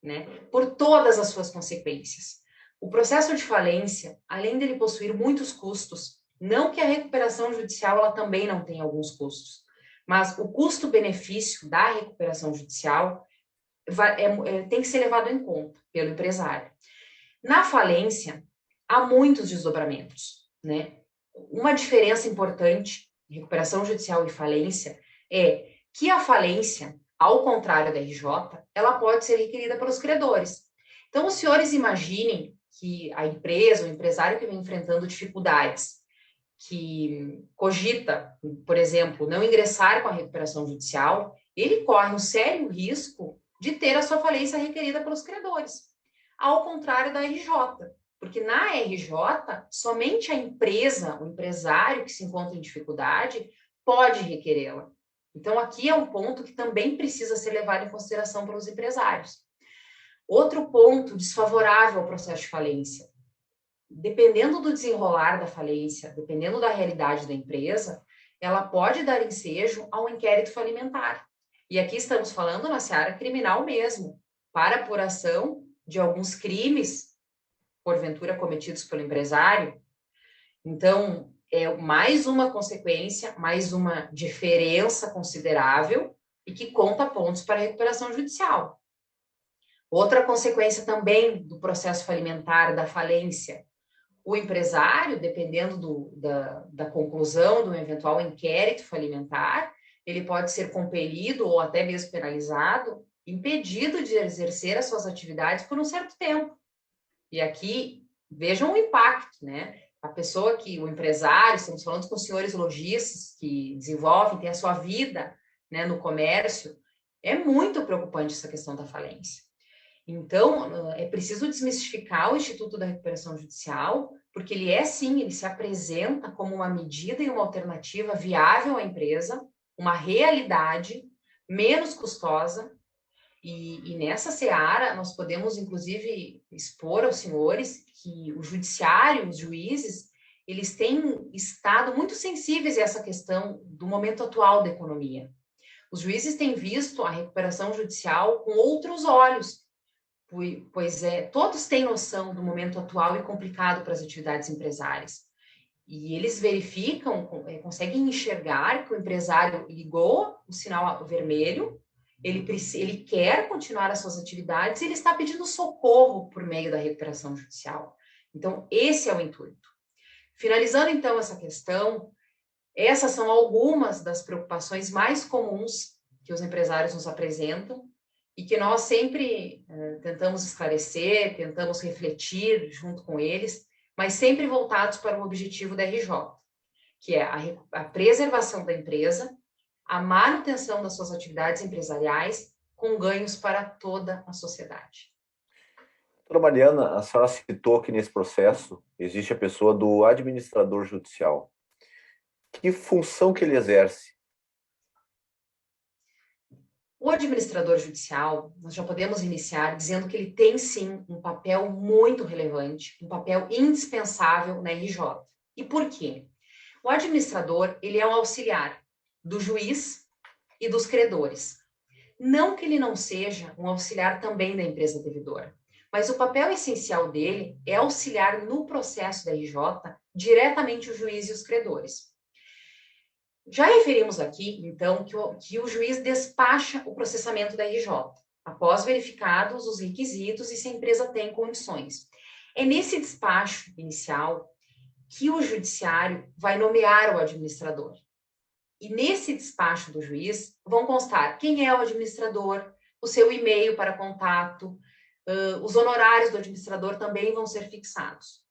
Speaker 4: né? Por todas as suas consequências. O processo de falência, além dele possuir muitos custos, não que a recuperação judicial ela também não tenha alguns custos, mas o custo-benefício da recuperação judicial tem que ser levado em conta pelo empresário. Na falência, há muitos desdobramentos, né? Uma diferença importante em recuperação judicial e falência é que a falência, ao contrário da RJ, ela pode ser requerida pelos credores. Então, os senhores imaginem que a empresa, o empresário que vem enfrentando dificuldades, que cogita, por exemplo, não ingressar com a recuperação judicial, ele corre um sério risco de ter a sua falência requerida pelos credores, ao contrário da RJ, Porque na RJ, somente a empresa, o empresário que se encontra em dificuldade, pode requerê-la. Então, aqui é um ponto que também precisa ser levado em consideração pelos empresários. Outro ponto desfavorável ao processo de falência. Dependendo do desenrolar da falência, dependendo da realidade da empresa, ela pode dar ensejo a um inquérito falimentar. E aqui estamos falando na seara criminal mesmo, para apuração de alguns crimes, porventura cometidos pelo empresário. Então, é mais uma consequência, mais uma diferença considerável e que conta pontos para a recuperação judicial. Outra consequência também do processo falimentar, da falência, o empresário, dependendo da conclusão do eventual inquérito falimentar, ele pode ser compelido ou até mesmo penalizado, impedido de exercer as suas atividades por um certo tempo. E aqui, vejam o impacto, né? A pessoa que, o empresário, estamos falando com os senhores lojistas que desenvolvem, têm a sua vida, né, no comércio, é muito preocupante essa questão da falência. Então, é preciso desmistificar o Instituto da Recuperação Judicial, porque ele é sim, ele se apresenta como uma medida e uma alternativa viável à empresa, uma realidade menos custosa, e nessa seara nós podemos, inclusive, expor aos senhores que o judiciário, os juízes, eles têm estado muito sensíveis a essa questão do momento atual da economia. Os juízes têm visto a recuperação judicial com outros olhos, pois todos têm noção do momento atual e complicado para as atividades empresárias. E eles verificam, conseguem enxergar que o empresário ligou o sinal vermelho, ele quer continuar as suas atividades e ele está pedindo socorro por meio da recuperação judicial. Então, esse é o intuito. Finalizando, então, essa questão, essas são algumas das preocupações mais comuns que os empresários nos apresentam e que nós sempre tentamos esclarecer, tentamos refletir junto com eles, mas sempre voltados para o objetivo da RJ, que é a preservação da empresa, a manutenção das suas atividades empresariais com ganhos para toda a sociedade.
Speaker 3: Doutora Mariana, a senhora citou que nesse processo existe a pessoa do administrador judicial. Que função que ele exerce?
Speaker 4: O administrador judicial, nós já podemos iniciar dizendo que ele tem sim um papel muito relevante, um papel indispensável na RJ. E por quê? O administrador, ele é um auxiliar do juiz e dos credores. Não que ele não seja um auxiliar também da empresa devedora, mas o papel essencial dele é auxiliar no processo da RJ diretamente o juiz e os credores. Já referimos aqui, então, que o juiz despacha o processamento da RJ, após verificados os requisitos e se a empresa tem condições. É nesse despacho inicial que o judiciário vai nomear o administrador. E nesse despacho do juiz vão constar quem é o administrador, o seu e-mail para contato, os honorários do administrador também vão ser fixados.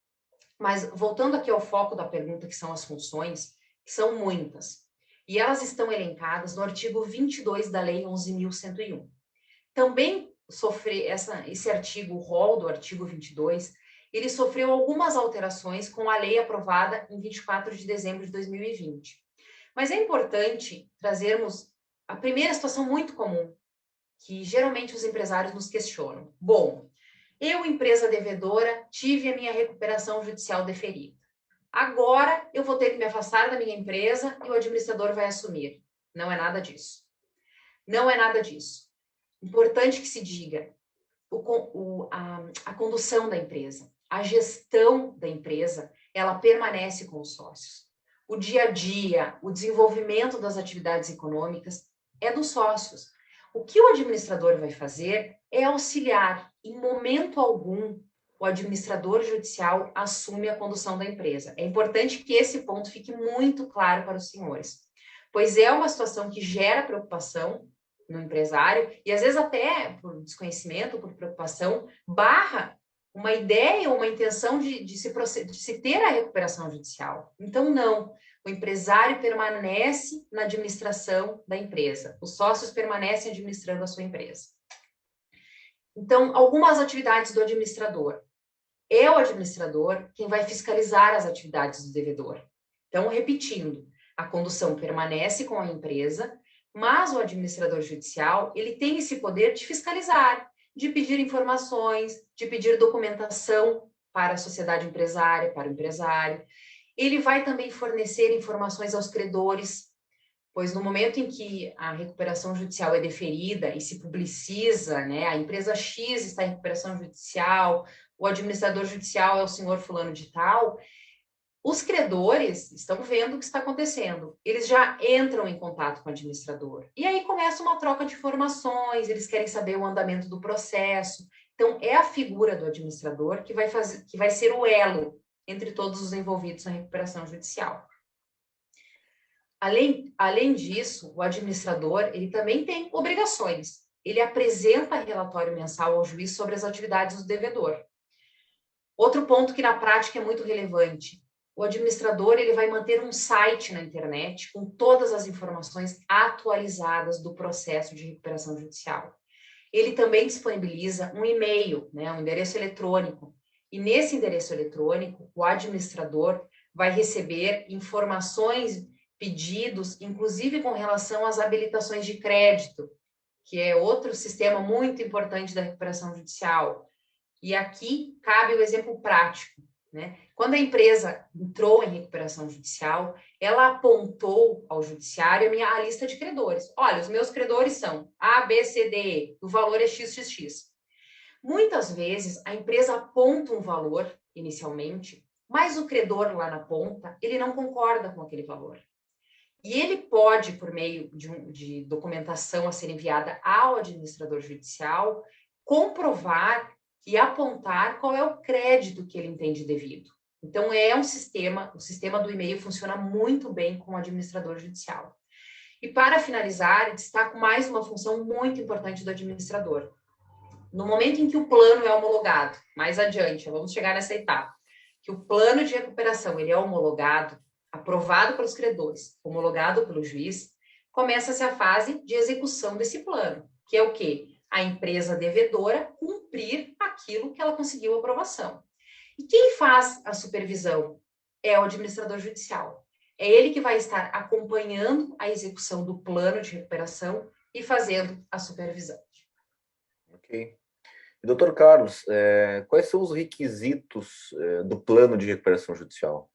Speaker 4: Mas voltando aqui ao foco da pergunta, que são as funções, que são muitas, e elas estão elencadas no artigo 22 da Lei 11.101. Também esse artigo, o rol do artigo 22, ele sofreu algumas alterações com a lei aprovada em 24 de dezembro de 2020. Mas é importante trazermos a primeira situação muito comum, que geralmente os empresários nos questionam. Bom, eu, empresa devedora, tive a minha recuperação judicial deferida. Agora eu vou ter que me afastar da minha empresa e o administrador vai assumir. Não é nada disso. Não é nada disso. Importante que se diga a condução da empresa, a gestão da empresa, ela permanece com os sócios. O dia a dia, o desenvolvimento das atividades econômicas é dos sócios. O que o administrador vai fazer é auxiliar. Em momento algum, o administrador judicial assume a condução da empresa. É importante que esse ponto fique muito claro para os senhores, pois é uma situação que gera preocupação no empresário e, às vezes, até por desconhecimento, por preocupação, barra uma ideia ou uma intenção de se ter a recuperação judicial. Então, não. O empresário permanece na administração da empresa. Os sócios permanecem administrando a sua empresa. Então, algumas atividades do administrador. é o administrador quem vai fiscalizar as atividades do devedor. Então, repetindo, a condução permanece com a empresa, mas o administrador judicial, ele tem esse poder de fiscalizar, de pedir informações, de pedir documentação para a sociedade empresária, para o empresário. Ele vai também fornecer informações aos credores, pois no momento em que a recuperação judicial é deferida e se publiciza, né, a empresa X está em recuperação judicial, o administrador judicial é o senhor fulano de tal, os credores estão vendo o que está acontecendo. Eles já entram em contato com o administrador. E aí começa uma troca de informações, eles querem saber o andamento do processo. Então, é a figura do administrador que vai ser o elo entre todos os envolvidos na recuperação judicial. Além disso, o administrador, ele também tem obrigações. Ele apresenta relatório mensal ao juiz sobre as atividades do devedor. Outro ponto que na prática é muito relevante, o administrador, ele vai manter um site na internet com todas as informações atualizadas do processo de recuperação judicial. Ele também disponibiliza um e-mail, né, um endereço eletrônico, e nesse endereço eletrônico, o administrador vai receber informações, pedidos, inclusive com relação às habilitações de crédito, que é outro sistema muito importante da recuperação judicial. E aqui cabe o exemplo prático, né? Quando a empresa entrou em recuperação judicial, ela apontou ao judiciário a lista de credores. Olha, os meus credores são A, B, C, D, E, o valor é XXX. Muitas vezes, a empresa aponta um valor, inicialmente, mas o credor lá na ponta, ele não concorda com aquele valor. E ele pode, por meio de documentação a ser enviada ao administrador judicial, comprovar e apontar qual é o crédito que ele entende devido. Então, o sistema do e-mail funciona muito bem com o administrador judicial. E para finalizar, destaco mais uma função muito importante do administrador. No momento em que o plano é homologado, mais adiante, vamos chegar nessa etapa, que o plano de recuperação ele é homologado, aprovado pelos credores, homologado pelo juiz, começa-se a fase de execução desse plano, que é o quê? A empresa devedora cumprir aquilo que ela conseguiu aprovação. E quem faz a supervisão é o administrador judicial. É ele que vai estar acompanhando a execução do plano de recuperação e fazendo a supervisão.
Speaker 3: Ok. E, doutor Carlos, quais são os requisitos do plano de recuperação judicial?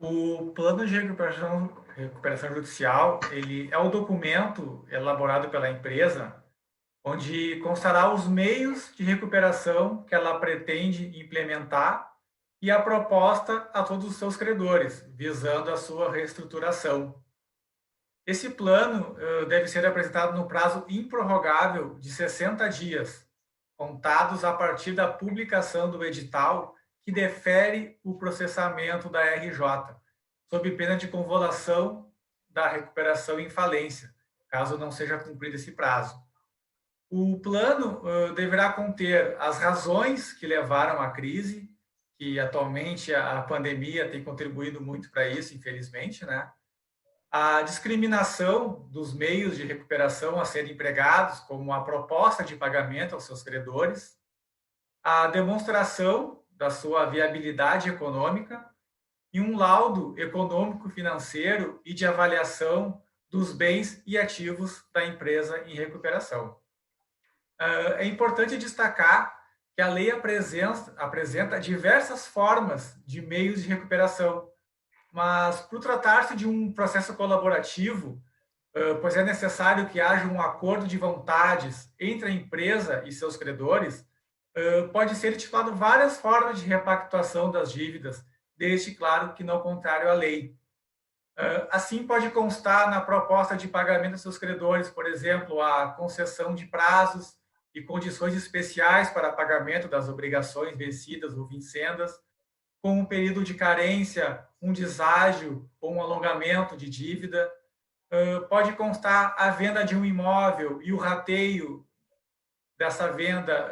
Speaker 5: O plano de recuperação judicial, ele é o documento elaborado pela empresa, onde constará os meios de recuperação que ela pretende implementar e a proposta a todos os seus credores, visando a sua reestruturação. Esse plano deve ser apresentado no prazo improrrogável de 60 dias, contados a partir da publicação do edital que defere o processamento da RJ, sob pena de convolução da recuperação em falência, caso não seja cumprido esse prazo. O plano deverá conter as razões que levaram à crise, que atualmente a pandemia tem contribuído muito para isso, infelizmente, né? A discriminação dos meios de recuperação a serem empregados, como a proposta de pagamento aos seus credores, a demonstração da sua viabilidade econômica e um laudo econômico-financeiro e de avaliação dos bens e ativos da empresa em recuperação. É importante destacar que a lei apresenta diversas formas de meios de recuperação, mas, por tratar-se de um processo colaborativo, pois é necessário que haja um acordo de vontades entre a empresa e seus credores, pode ser estipulado várias formas de repactuação das dívidas, desde, claro, que não contrário à lei. Assim, pode constar na proposta de pagamento dos seus credores, por exemplo, a concessão de prazos e condições especiais para pagamento das obrigações vencidas ou vincendas, com um período de carência, um deságio ou um alongamento de dívida. Pode constar a venda de um imóvel e o rateio dessa venda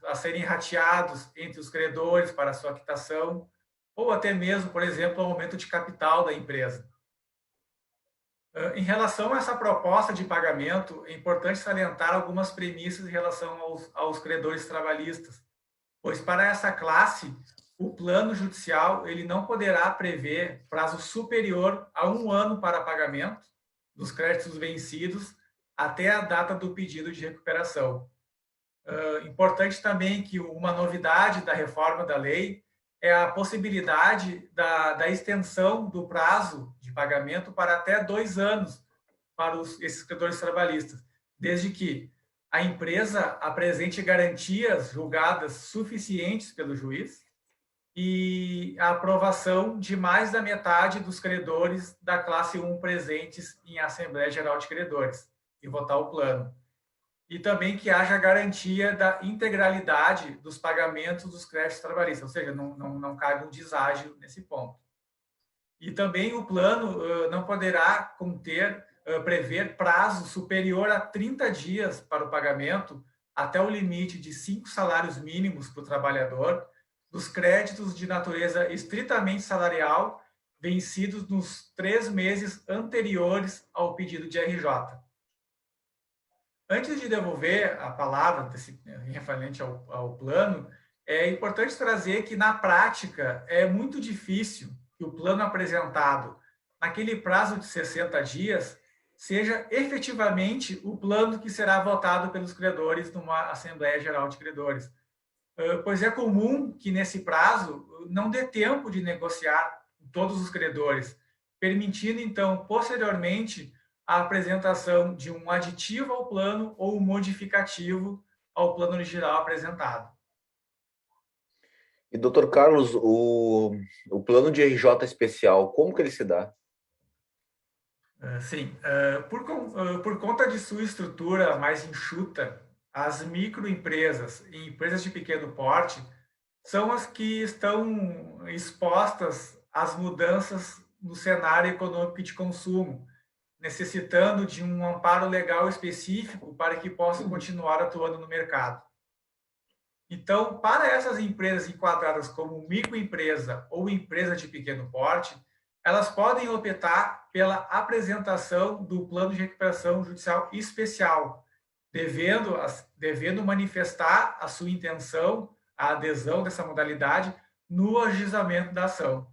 Speaker 5: a serem rateados entre os credores para sua quitação, ou até mesmo, por exemplo, o aumento de capital da empresa. Em relação a essa proposta de pagamento, é importante salientar algumas premissas em relação aos credores trabalhistas. pois para essa classe, o plano judicial ele não poderá prever prazo superior a 1 ano para pagamento dos créditos vencidos até a data do pedido de recuperação. Importante também que uma novidade da reforma da lei é a possibilidade da extensão do prazo de pagamento para até 2 anos para esses credores trabalhistas, desde que a empresa apresente garantias julgadas suficientes pelo juiz e a aprovação de mais da metade dos credores da classe 1 presentes em Assembleia Geral de Credores e votar o plano. E também que haja garantia da integralidade dos pagamentos dos créditos trabalhistas, ou seja, não cabe um deságio nesse ponto. E também o plano não poderá prever prazo superior a 30 dias para o pagamento, até o limite de 5 salários mínimos para o trabalhador, dos créditos de natureza estritamente salarial vencidos nos 3 meses anteriores ao pedido de RJ. Antes de devolver a palavra referente ao plano, é importante trazer que, na prática, é muito difícil que o plano apresentado naquele prazo de 60 dias seja efetivamente o plano que será votado pelos credores numa Assembleia Geral de Credores. Pois é comum que, nesse prazo, não dê tempo de negociar com todos os credores, permitindo, então, posteriormente, a apresentação de um aditivo ao plano ou um modificativo ao plano original apresentado.
Speaker 3: E, doutor Carlos, o plano de RJ especial, como que ele se dá?
Speaker 5: Sim, por conta de sua estrutura mais enxuta, as microempresas e empresas de pequeno porte são as que estão expostas às mudanças no cenário econômico e de consumo, necessitando de um amparo legal específico para que possam continuar atuando no mercado. Então, para essas empresas enquadradas como microempresa ou empresa de pequeno porte, elas podem optar pela apresentação do plano de recuperação judicial especial, devendo manifestar a sua intenção, a adesão dessa modalidade, no ajuizamento da ação.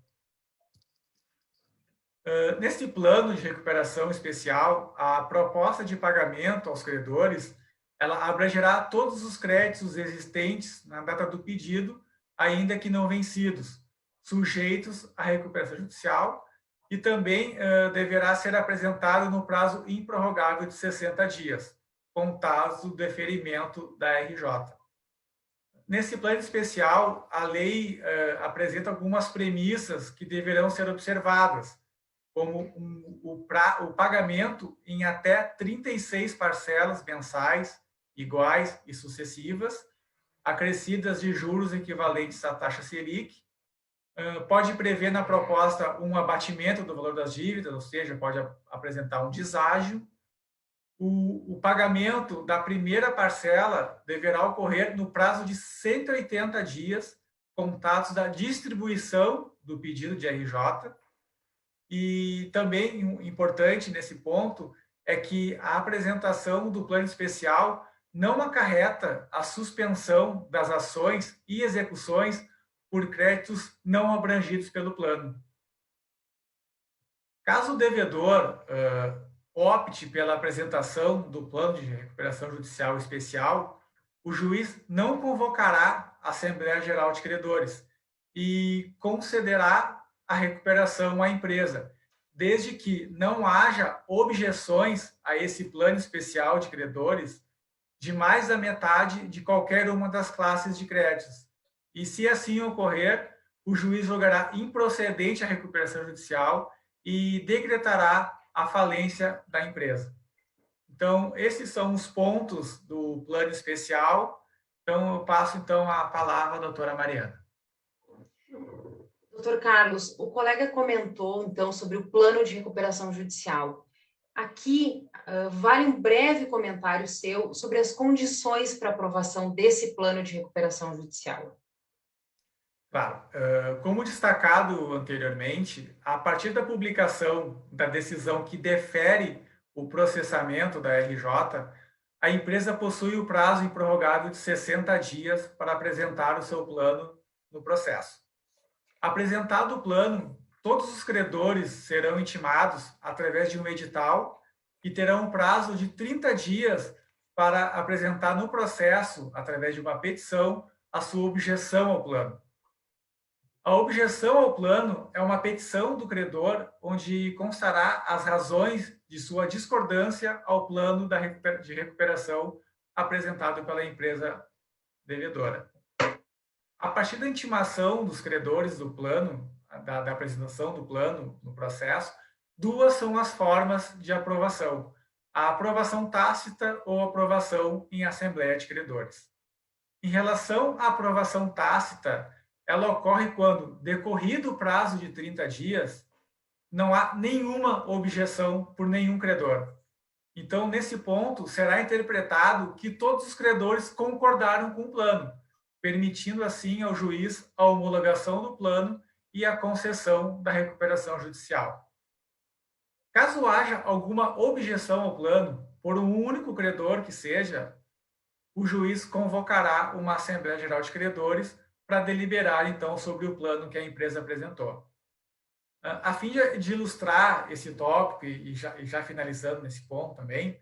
Speaker 5: Nesse plano de recuperação especial, a proposta de pagamento aos credores, ela abrangerá todos os créditos existentes na data do pedido, ainda que não vencidos, sujeitos à recuperação judicial, e também deverá ser apresentado no prazo improrrogável de 60 dias, contado do deferimento da RJ. Nesse plano especial, a lei apresenta algumas premissas que deverão ser observadas, como o pagamento em até 36 parcelas mensais, iguais e sucessivas, acrescidas de juros equivalentes à taxa Selic. Pode prever na proposta um abatimento do valor das dívidas, ou seja, pode apresentar um deságio. O pagamento da primeira parcela deverá ocorrer no prazo de 180 dias, contados da distribuição do pedido de RJ. E também importante nesse ponto é que a apresentação do plano especial não acarreta a suspensão das ações e execuções por créditos não abrangidos pelo plano. Caso o devedor opte pela apresentação do plano de recuperação judicial especial, o juiz não convocará a Assembleia Geral de Credores e concederá a recuperação à empresa, desde que não haja objeções a esse plano especial de credores de mais da metade de qualquer uma das classes de créditos. E, se assim ocorrer, o juiz julgará improcedente a recuperação judicial e decretará a falência da empresa. Então, esses são os pontos do plano especial. Então, eu passo então a palavra à doutora Mariana.
Speaker 4: Doutor Carlos, o colega comentou, então, sobre o plano de recuperação judicial. Aqui, vale um breve comentário seu sobre as condições para aprovação desse plano de recuperação judicial.
Speaker 5: Claro. Como destacado anteriormente, a partir da publicação da decisão que defere o processamento da RJ, a empresa possui o prazo improrrogável de 60 dias para apresentar o seu plano no processo. Apresentado o plano, todos os credores serão intimados através de um edital e terão um prazo de 30 dias para apresentar no processo, através de uma petição, a sua objeção ao plano. A objeção ao plano é uma petição do credor onde constará as razões de sua discordância ao plano de recuperação apresentado pela empresa devedora. A partir da intimação dos credores do plano, da apresentação do plano no processo, duas são as formas de aprovação: a aprovação tácita ou aprovação em assembleia de credores. Em relação à aprovação tácita, ela ocorre quando, decorrido o prazo de 30 dias, não há nenhuma objeção por nenhum credor. Então, nesse ponto, será interpretado que todos os credores concordaram com o plano, permitindo assim ao juiz a homologação do plano e a concessão da recuperação judicial. Caso haja alguma objeção ao plano, por um único credor que seja, o juiz convocará uma Assembleia Geral de Credores para deliberar, então, sobre o plano que a empresa apresentou. A fim de ilustrar esse tópico, e já finalizando nesse ponto também,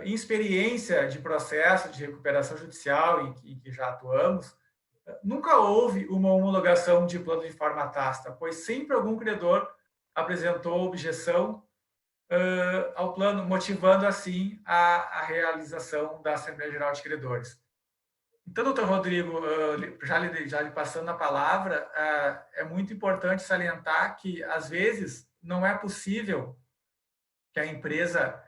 Speaker 5: em experiência de processo de recuperação judicial em que já atuamos, nunca houve uma homologação de plano de forma tácita, pois sempre algum credor apresentou objeção ao plano, motivando assim a realização da Assembleia Geral de Credores. Então, doutor Rodrigo, já lhe passando a palavra, é muito importante salientar que, às vezes, não é possível que a empresa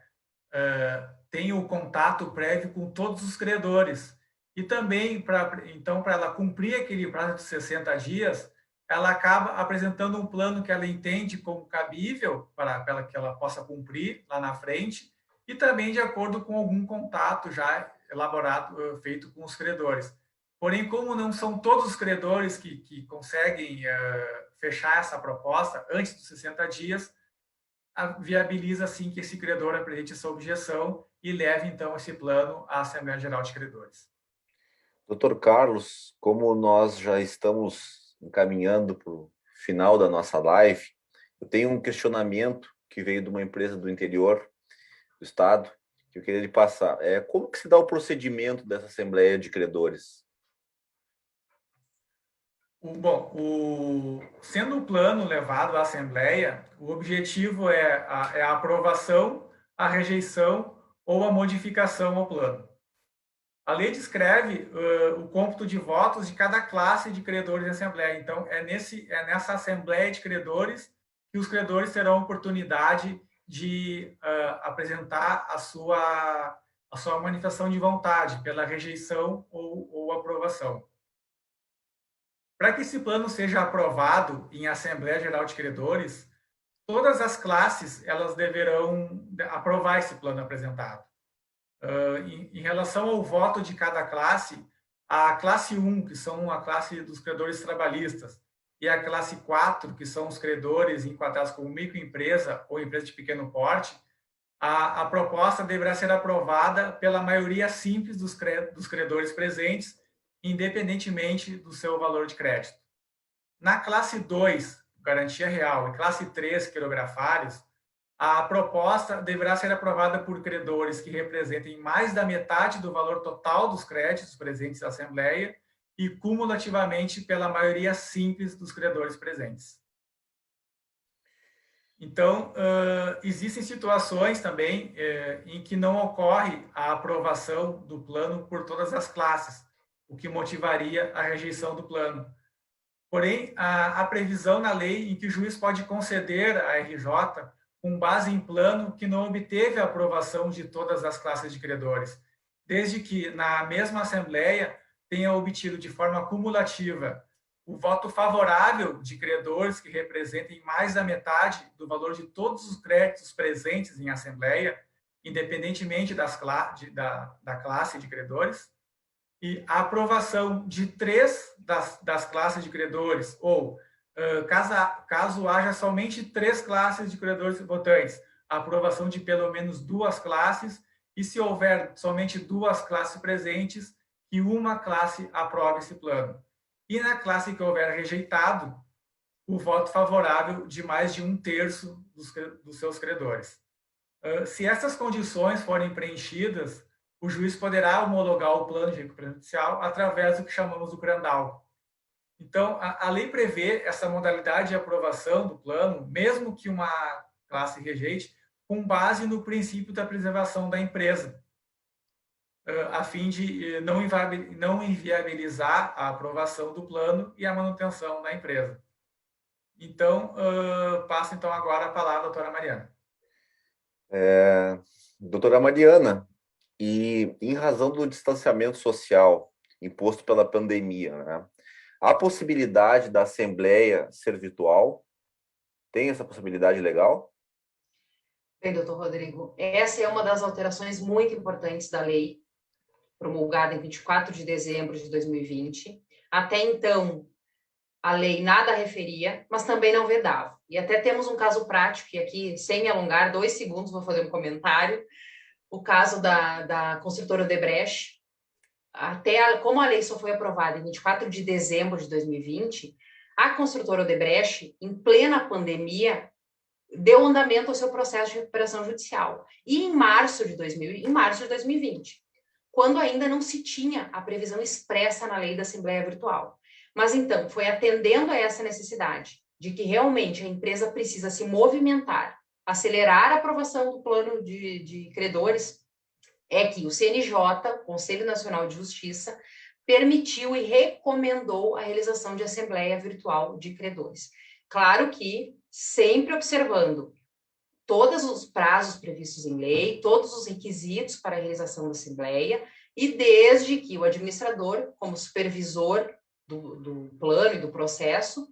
Speaker 5: tenha o contato prévio com todos os credores. E também, para ela cumprir aquele prazo de 60 dias, ela acaba apresentando um plano que ela entende como cabível para que ela possa cumprir lá na frente, e também de acordo com algum contato já elaborado, feito com os credores. Porém, como não são todos os credores que conseguem fechar essa proposta antes dos 60 dias, viabiliza, assim, que esse credor apresente essa objeção e leve, então, esse plano à Assembleia Geral de Credores.
Speaker 3: Doutor Carlos, como nós já estamos encaminhando para o final da nossa live, eu tenho um questionamento que veio de uma empresa do interior do estado, que eu queria lhe passar. Como que se dá o procedimento dessa Assembleia de Credores?
Speaker 5: Sendo o plano levado à Assembleia, o objetivo é a aprovação, a rejeição ou a modificação ao plano. A lei descreve o cômputo de votos de cada classe de credores em Assembleia. Então, é nessa Assembleia de Credores que os credores terão a oportunidade de apresentar a sua manifestação de vontade pela rejeição ou aprovação. Para que esse plano seja aprovado em Assembleia Geral de Credores, todas as classes elas deverão aprovar esse plano apresentado. Em relação ao voto de cada classe, a classe 1, que são a classe dos credores trabalhistas, e a classe 4, que são os credores enquadrados como microempresa ou empresa de pequeno porte, a proposta deverá ser aprovada pela maioria simples dos credores presentes, independentemente do seu valor de crédito. Na classe 2, garantia real, e classe 3, quirografários, a proposta deverá ser aprovada por credores que representem mais da metade do valor total dos créditos presentes na Assembleia e cumulativamente pela maioria simples dos credores presentes. Então, existem situações também em que não ocorre a aprovação do plano por todas as classes, o que motivaria a rejeição do plano. Porém, há previsão na lei em que o juiz pode conceder à RJ com base em plano que não obteve a aprovação de todas as classes de credores, desde que, na mesma Assembleia, tenha obtido de forma cumulativa o voto favorável de credores que representem mais da metade do valor de todos os créditos presentes em Assembleia, independentemente da classe de credores, e a aprovação de 3 das classes de credores, ou caso haja somente 3 classes de credores votantes, a aprovação de pelo menos 2 classes e se houver somente 2 classes presentes, que uma classe aprove esse plano. E na classe que houver rejeitado, o voto favorável de mais de 1/3 dos seus credores. Se essas condições forem preenchidas, o juiz poderá homologar o plano de recuperação judicial através do que chamamos do CRANDAL. Então, a lei prevê essa modalidade de aprovação do plano, mesmo que uma classe rejeite, com base no princípio da preservação da empresa, a fim de não inviabilizar a aprovação do plano e a manutenção da empresa. Então, passo então agora a palavra à doutora Mariana.
Speaker 3: Doutora Mariana, e em razão do distanciamento social imposto pela pandemia, né, há possibilidade da Assembleia ser virtual? Tem essa possibilidade legal?
Speaker 4: Bem, doutor Rodrigo, essa é uma das alterações muito importantes da lei, promulgada em 24 de dezembro de 2020. Até então, a lei nada referia, mas também não vedava. E até temos um caso prático, e aqui, sem me alongar, 2 segundos, vou fazer um comentário. O caso da construtora Odebrecht, como a lei só foi aprovada em 24 de dezembro de 2020, a construtora Odebrecht, em plena pandemia, deu andamento ao seu processo de recuperação judicial. E em março de 2020, quando ainda não se tinha a previsão expressa na lei da Assembleia Virtual. Mas então, foi atendendo a essa necessidade de que realmente a empresa precisa se movimentar, acelerar a aprovação do plano de credores, é que o CNJ, Conselho Nacional de Justiça, permitiu e recomendou a realização de Assembleia Virtual de Credores. Claro que sempre observando todos os prazos previstos em lei, todos os requisitos para a realização da Assembleia, e desde que o administrador, como supervisor do plano e do processo,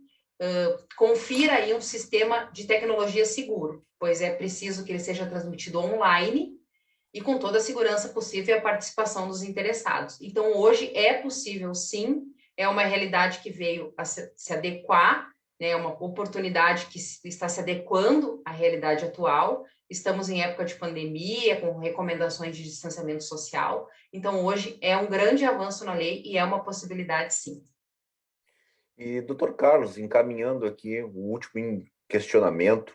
Speaker 4: confira aí um sistema de tecnologia seguro, pois é preciso que ele seja transmitido online e com toda a segurança possível e a participação dos interessados. Então, hoje é possível, sim, é uma realidade que veio a se adequar, né, é uma oportunidade que está se adequando à realidade atual. Estamos em época de pandemia, com recomendações de distanciamento social. Então, hoje é um grande avanço na lei e é uma possibilidade, sim.
Speaker 3: E, doutor Carlos, encaminhando aqui o último questionamento,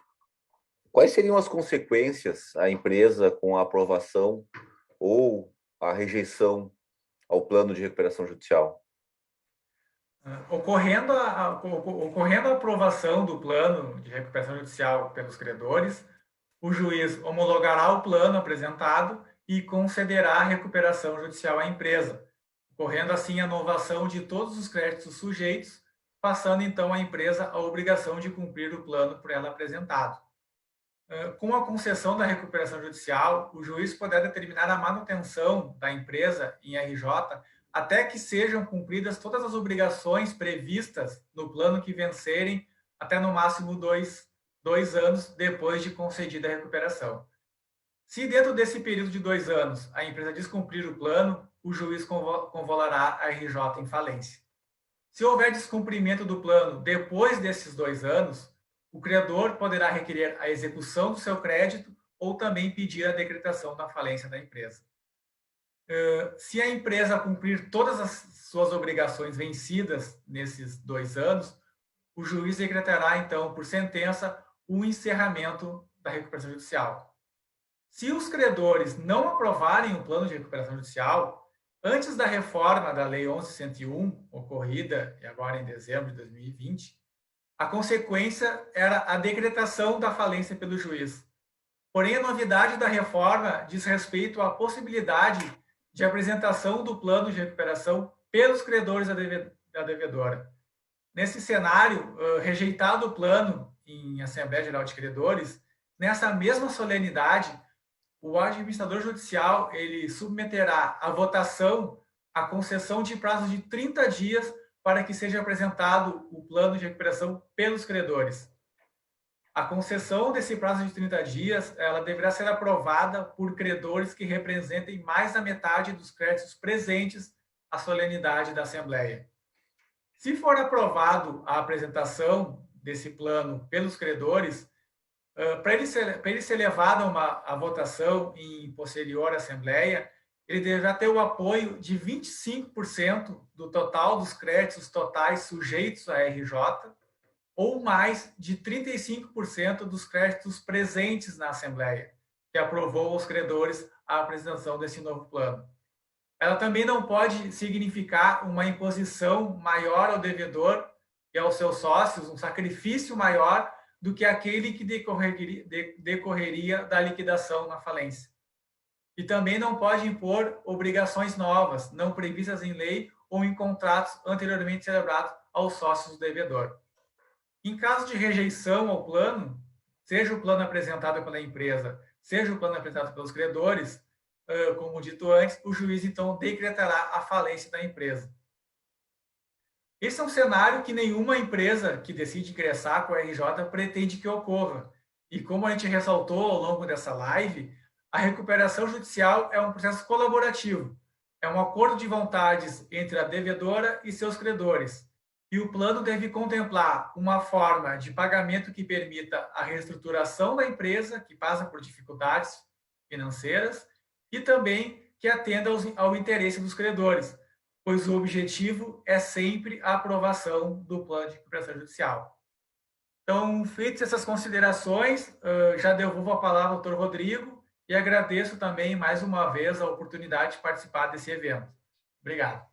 Speaker 3: quais seriam as consequências à empresa com a aprovação ou a rejeição ao plano de recuperação judicial?
Speaker 5: Ocorrendo a aprovação do plano de recuperação judicial pelos credores, o juiz homologará o plano apresentado e concederá a recuperação judicial à empresa, ocorrendo assim a novação de todos os créditos sujeitos, passando então à empresa a obrigação de cumprir o plano por ela apresentado. Com a concessão da recuperação judicial, o juiz poderá determinar a manutenção da empresa em RJ até que sejam cumpridas todas as obrigações previstas no plano que vencerem até no máximo 2 anos depois de concedida a recuperação. Se dentro desse período de 2 anos a empresa descumprir o plano, o juiz convolará a RJ em falência. Se houver descumprimento do plano depois desses 2 anos, o credor poderá requerer a execução do seu crédito ou também pedir a decretação da falência da empresa. Se a empresa cumprir todas as suas obrigações vencidas nesses 2 anos, o juiz decretará, então, por sentença, o encerramento da recuperação judicial. Se os credores não aprovarem o plano de recuperação judicial, antes da reforma da Lei 11.101, ocorrida agora em dezembro de 2020, a consequência era a decretação da falência pelo juiz. Porém, a novidade da reforma diz respeito à possibilidade de apresentação do plano de recuperação pelos credores da devedora. Nesse cenário, rejeitado o plano em Assembleia Geral de Credores, nessa mesma solenidade, o administrador judicial ele submeterá à votação a concessão de prazo de 30 dias para que seja apresentado o plano de recuperação pelos credores. A concessão desse prazo de 30 dias ela deverá ser aprovada por credores que representem mais da metade dos créditos presentes à solenidade da Assembleia. Se for aprovado a apresentação desse plano pelos credores, Para ele ser levado a votação em posterior assembleia, ele deverá ter o apoio de 25% do total dos créditos totais sujeitos à RJ, ou mais de 35% dos créditos presentes na Assembleia, que aprovou aos credores a apresentação desse novo plano. Ela também não pode significar uma imposição maior ao devedor e aos seus sócios, um sacrifício maior do que aquele que decorreria da liquidação na falência. E também não pode impor obrigações novas, não previstas em lei ou em contratos anteriormente celebrados aos sócios do devedor. Em caso de rejeição ao plano, seja o plano apresentado pela empresa, seja o plano apresentado pelos credores, como dito antes, o juiz então decretará a falência da empresa. Esse é um cenário que nenhuma empresa que decide ingressar com a RJ pretende que ocorra. E como a gente ressaltou ao longo dessa live, a recuperação judicial é um processo colaborativo. É um acordo de vontades entre a devedora e seus credores. E o plano deve contemplar uma forma de pagamento que permita a reestruturação da empresa, que passa por dificuldades financeiras, e também que atenda ao interesse dos credores, pois o objetivo é sempre a aprovação do plano de recuperação judicial. Então, feitas essas considerações, já devolvo a palavra ao Dr. Rodrigo e agradeço também, mais uma vez, a oportunidade de participar desse evento. Obrigado.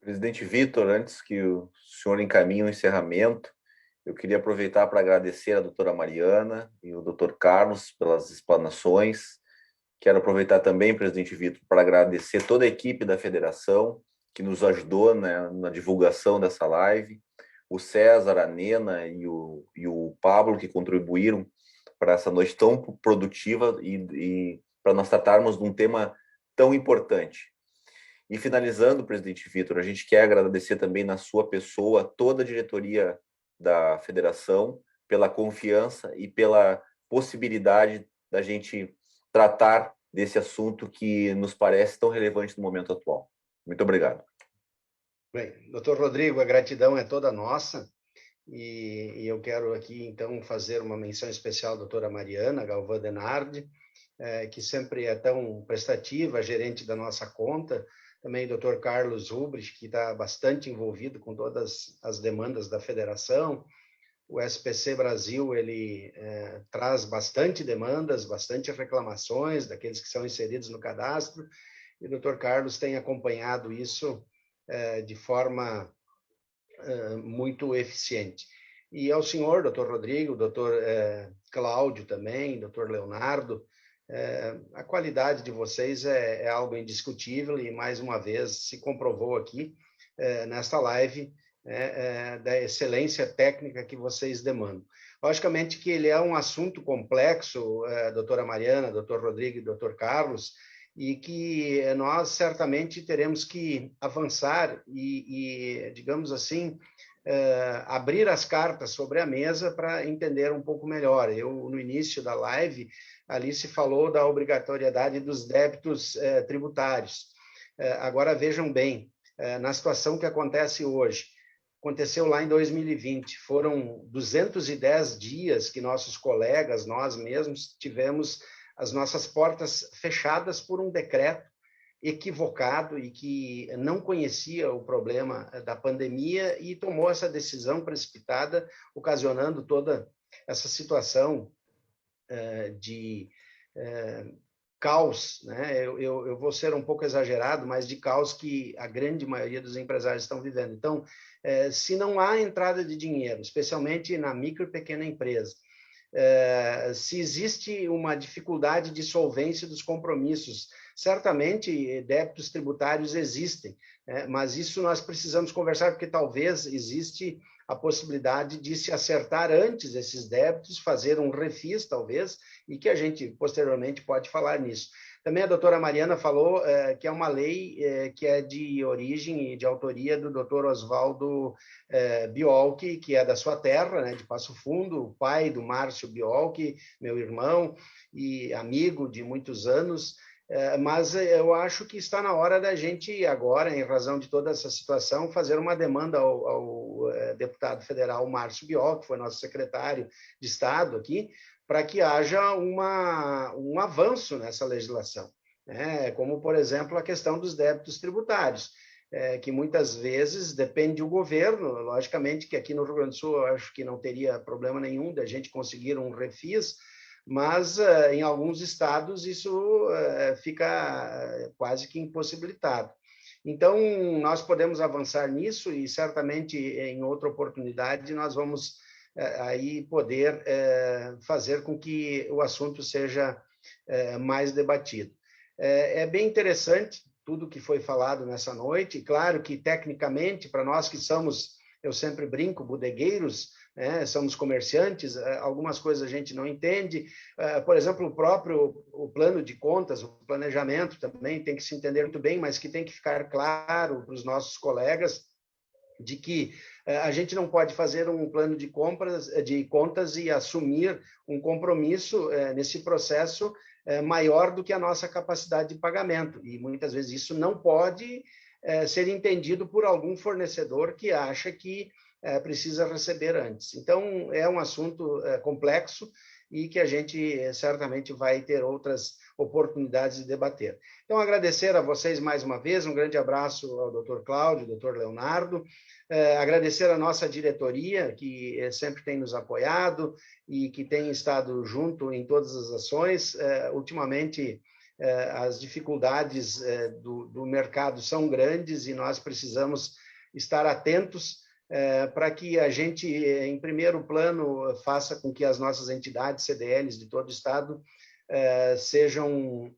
Speaker 3: Presidente Vitor, antes que o senhor encaminhe o encerramento, eu queria aproveitar para agradecer a doutora Mariana e o doutor Carlos pelas explanações. Quero aproveitar também, presidente Vitor, para agradecer toda a equipe da federação que nos ajudou, né, na divulgação dessa live, o César, a Nena e o Pablo, que contribuíram para essa noite tão produtiva e para nós tratarmos de um tema tão importante. E finalizando, presidente Vitor, a gente quer agradecer também na sua pessoa toda a diretoria da federação pela confiança e pela possibilidade da gente tratar desse assunto que nos parece tão relevante no momento atual. Muito obrigado.
Speaker 2: Bem, doutor Rodrigo, a gratidão é toda nossa e eu quero aqui, então, fazer uma menção especial à doutora Mariana Galvão Denardi, que sempre é tão prestativa, gerente da nossa conta, também o doutor Carlos Rubrich, que está bastante envolvido com todas as demandas da federação. O SPC Brasil, ele traz bastante demandas, bastante reclamações daqueles que são inseridos no cadastro, e o doutor Carlos tem acompanhado isso de forma muito eficiente. E ao senhor, doutor Rodrigo, doutor Cláudio também, doutor Leonardo, a qualidade de vocês é algo indiscutível e, mais uma vez, se comprovou aqui nesta live da excelência técnica que vocês demandam. Logicamente que ele é um assunto complexo, doutora Mariana, doutor Rodrigo e doutor Carlos, e que nós certamente teremos que avançar e digamos assim, abrir as cartas sobre a mesa para entender um pouco melhor. No início da live, ali se falou da obrigatoriedade dos débitos tributários. Agora, vejam bem, na situação que acontece hoje, aconteceu lá em 2020, foram 210 dias que nossos colegas, nós mesmos, tivemos as nossas portas fechadas por um decreto equivocado e que não conhecia o problema da pandemia e tomou essa decisão precipitada, ocasionando toda essa situação de caos, né? Eu vou ser um pouco exagerado, mas de caos que a grande maioria dos empresários estão vivendo. Então, se não há entrada de dinheiro, especialmente na micro e pequena empresa, se existe uma dificuldade de solvência dos compromissos, certamente débitos tributários existem, mas isso nós precisamos conversar, porque talvez existe a possibilidade de se acertar antes esses débitos, fazer um refis, talvez, e que a gente posteriormente pode falar nisso. Também a doutora Mariana falou que é uma lei que é de origem e de autoria do doutor Oswaldo Biolchi, que é da sua terra, né, de Passo Fundo, pai do Márcio Biolchi, meu irmão e amigo de muitos anos. Mas eu acho que está na hora da gente agora, em razão de toda essa situação, fazer uma demanda ao deputado federal Márcio Biol, que foi nosso secretário de Estado aqui, para que haja um avanço nessa legislação, né? Como, por exemplo, a questão dos débitos tributários, que muitas vezes depende do governo. Logicamente que aqui no Rio Grande do Sul eu acho que não teria problema nenhum da gente conseguir um refis, mas em alguns estados isso fica quase que impossibilitado. Então, nós podemos avançar nisso e certamente em outra oportunidade nós vamos aí poder fazer com que o assunto seja mais debatido. É bem interessante tudo que foi falado nessa noite. Claro que, tecnicamente, para nós que somos, eu sempre brinco, bodegueiros, somos comerciantes, algumas coisas a gente não entende. Por exemplo, o plano de contas, o planejamento também tem que se entender muito bem, mas que tem que ficar claro para os nossos colegas de que a gente não pode fazer um plano de contas e assumir um compromisso nesse processo maior do que a nossa capacidade de pagamento. E muitas vezes isso não pode ser entendido por algum fornecedor que acha que precisa receber antes. Então, é um assunto complexo e que a gente certamente vai ter outras oportunidades de debater. Então, agradecer a vocês mais uma vez, um grande abraço ao Dr. Cláudio, Dr. Leonardo, agradecer a nossa diretoria, que sempre tem nos apoiado e que tem estado junto em todas as ações. Ultimamente, as dificuldades do mercado são grandes e nós precisamos estar atentos para que a gente, em primeiro plano, faça com que as nossas entidades CDLs de todo o Estado sejam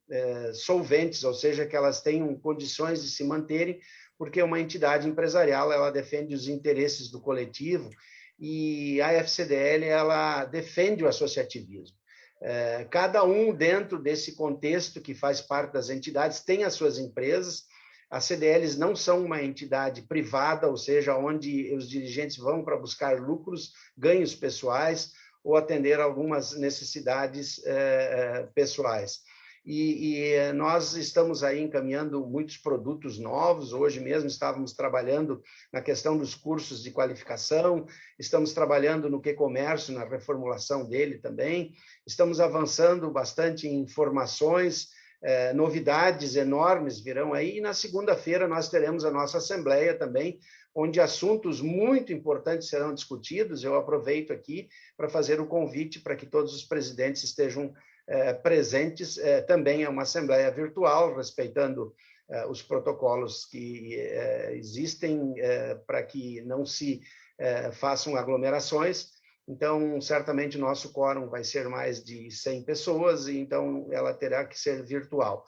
Speaker 2: solventes, ou seja, que elas tenham condições de se manterem, porque uma entidade empresarial, ela defende os interesses do coletivo e a FCDL, ela defende o associativismo. Cada um, dentro desse contexto que faz parte das entidades, tem as suas empresas. As CDLs não são uma entidade privada, ou seja, onde os dirigentes vão para buscar lucros, ganhos pessoais ou atender algumas necessidades pessoais. E nós estamos aí encaminhando muitos produtos novos. Hoje mesmo estávamos trabalhando na questão dos cursos de qualificação, estamos trabalhando no Q-Comércio, na reformulação dele também, estamos avançando bastante em informações, novidades enormes virão aí, e na segunda-feira nós teremos a nossa assembleia também, onde assuntos muito importantes serão discutidos. Eu aproveito aqui para fazer o convite para que todos os presidentes estejam presentes. Também é uma assembleia virtual, respeitando os protocolos que existem para que não se façam aglomerações. Então, certamente, o nosso quórum vai ser mais de 100 pessoas, e então ela terá que ser virtual.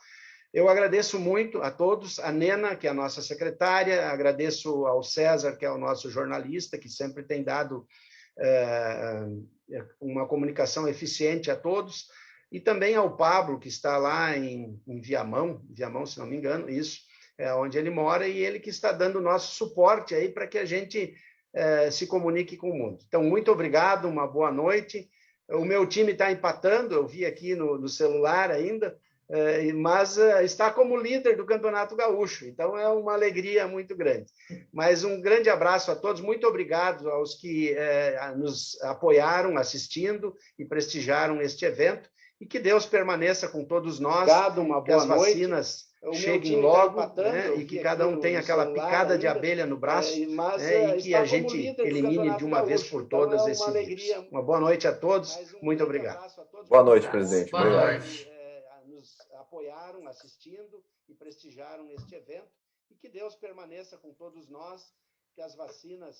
Speaker 2: Eu agradeço muito a todos, a Nena, que é a nossa secretária, agradeço ao César, que é o nosso jornalista, que sempre tem dado uma comunicação eficiente a todos, e também ao Pablo, que está lá em Viamão, se não me engano, isso, onde ele mora, e ele que está dando o nosso suporte aí para que a gente se comunique com o mundo. Então, muito obrigado, uma boa noite. O meu time está empatando, eu vi aqui no celular ainda, mas está como líder do Campeonato Gaúcho, então é uma alegria muito grande. Mas um grande abraço a todos, muito obrigado aos que nos apoiaram assistindo e prestigiaram este evento, e que Deus permaneça com todos nós, uma boa que as vacinas cheguem logo, e que cada um tenha aquela picada de abelha no braço, e que a gente elimine de uma vez por todas esse vírus. Uma boa noite a todos, muito obrigado.
Speaker 3: Boa noite, presidente.
Speaker 4: Boa noite.
Speaker 2: Nos apoiaram assistindo e prestigiaram este evento, e que Deus permaneça com todos nós, que as vacinas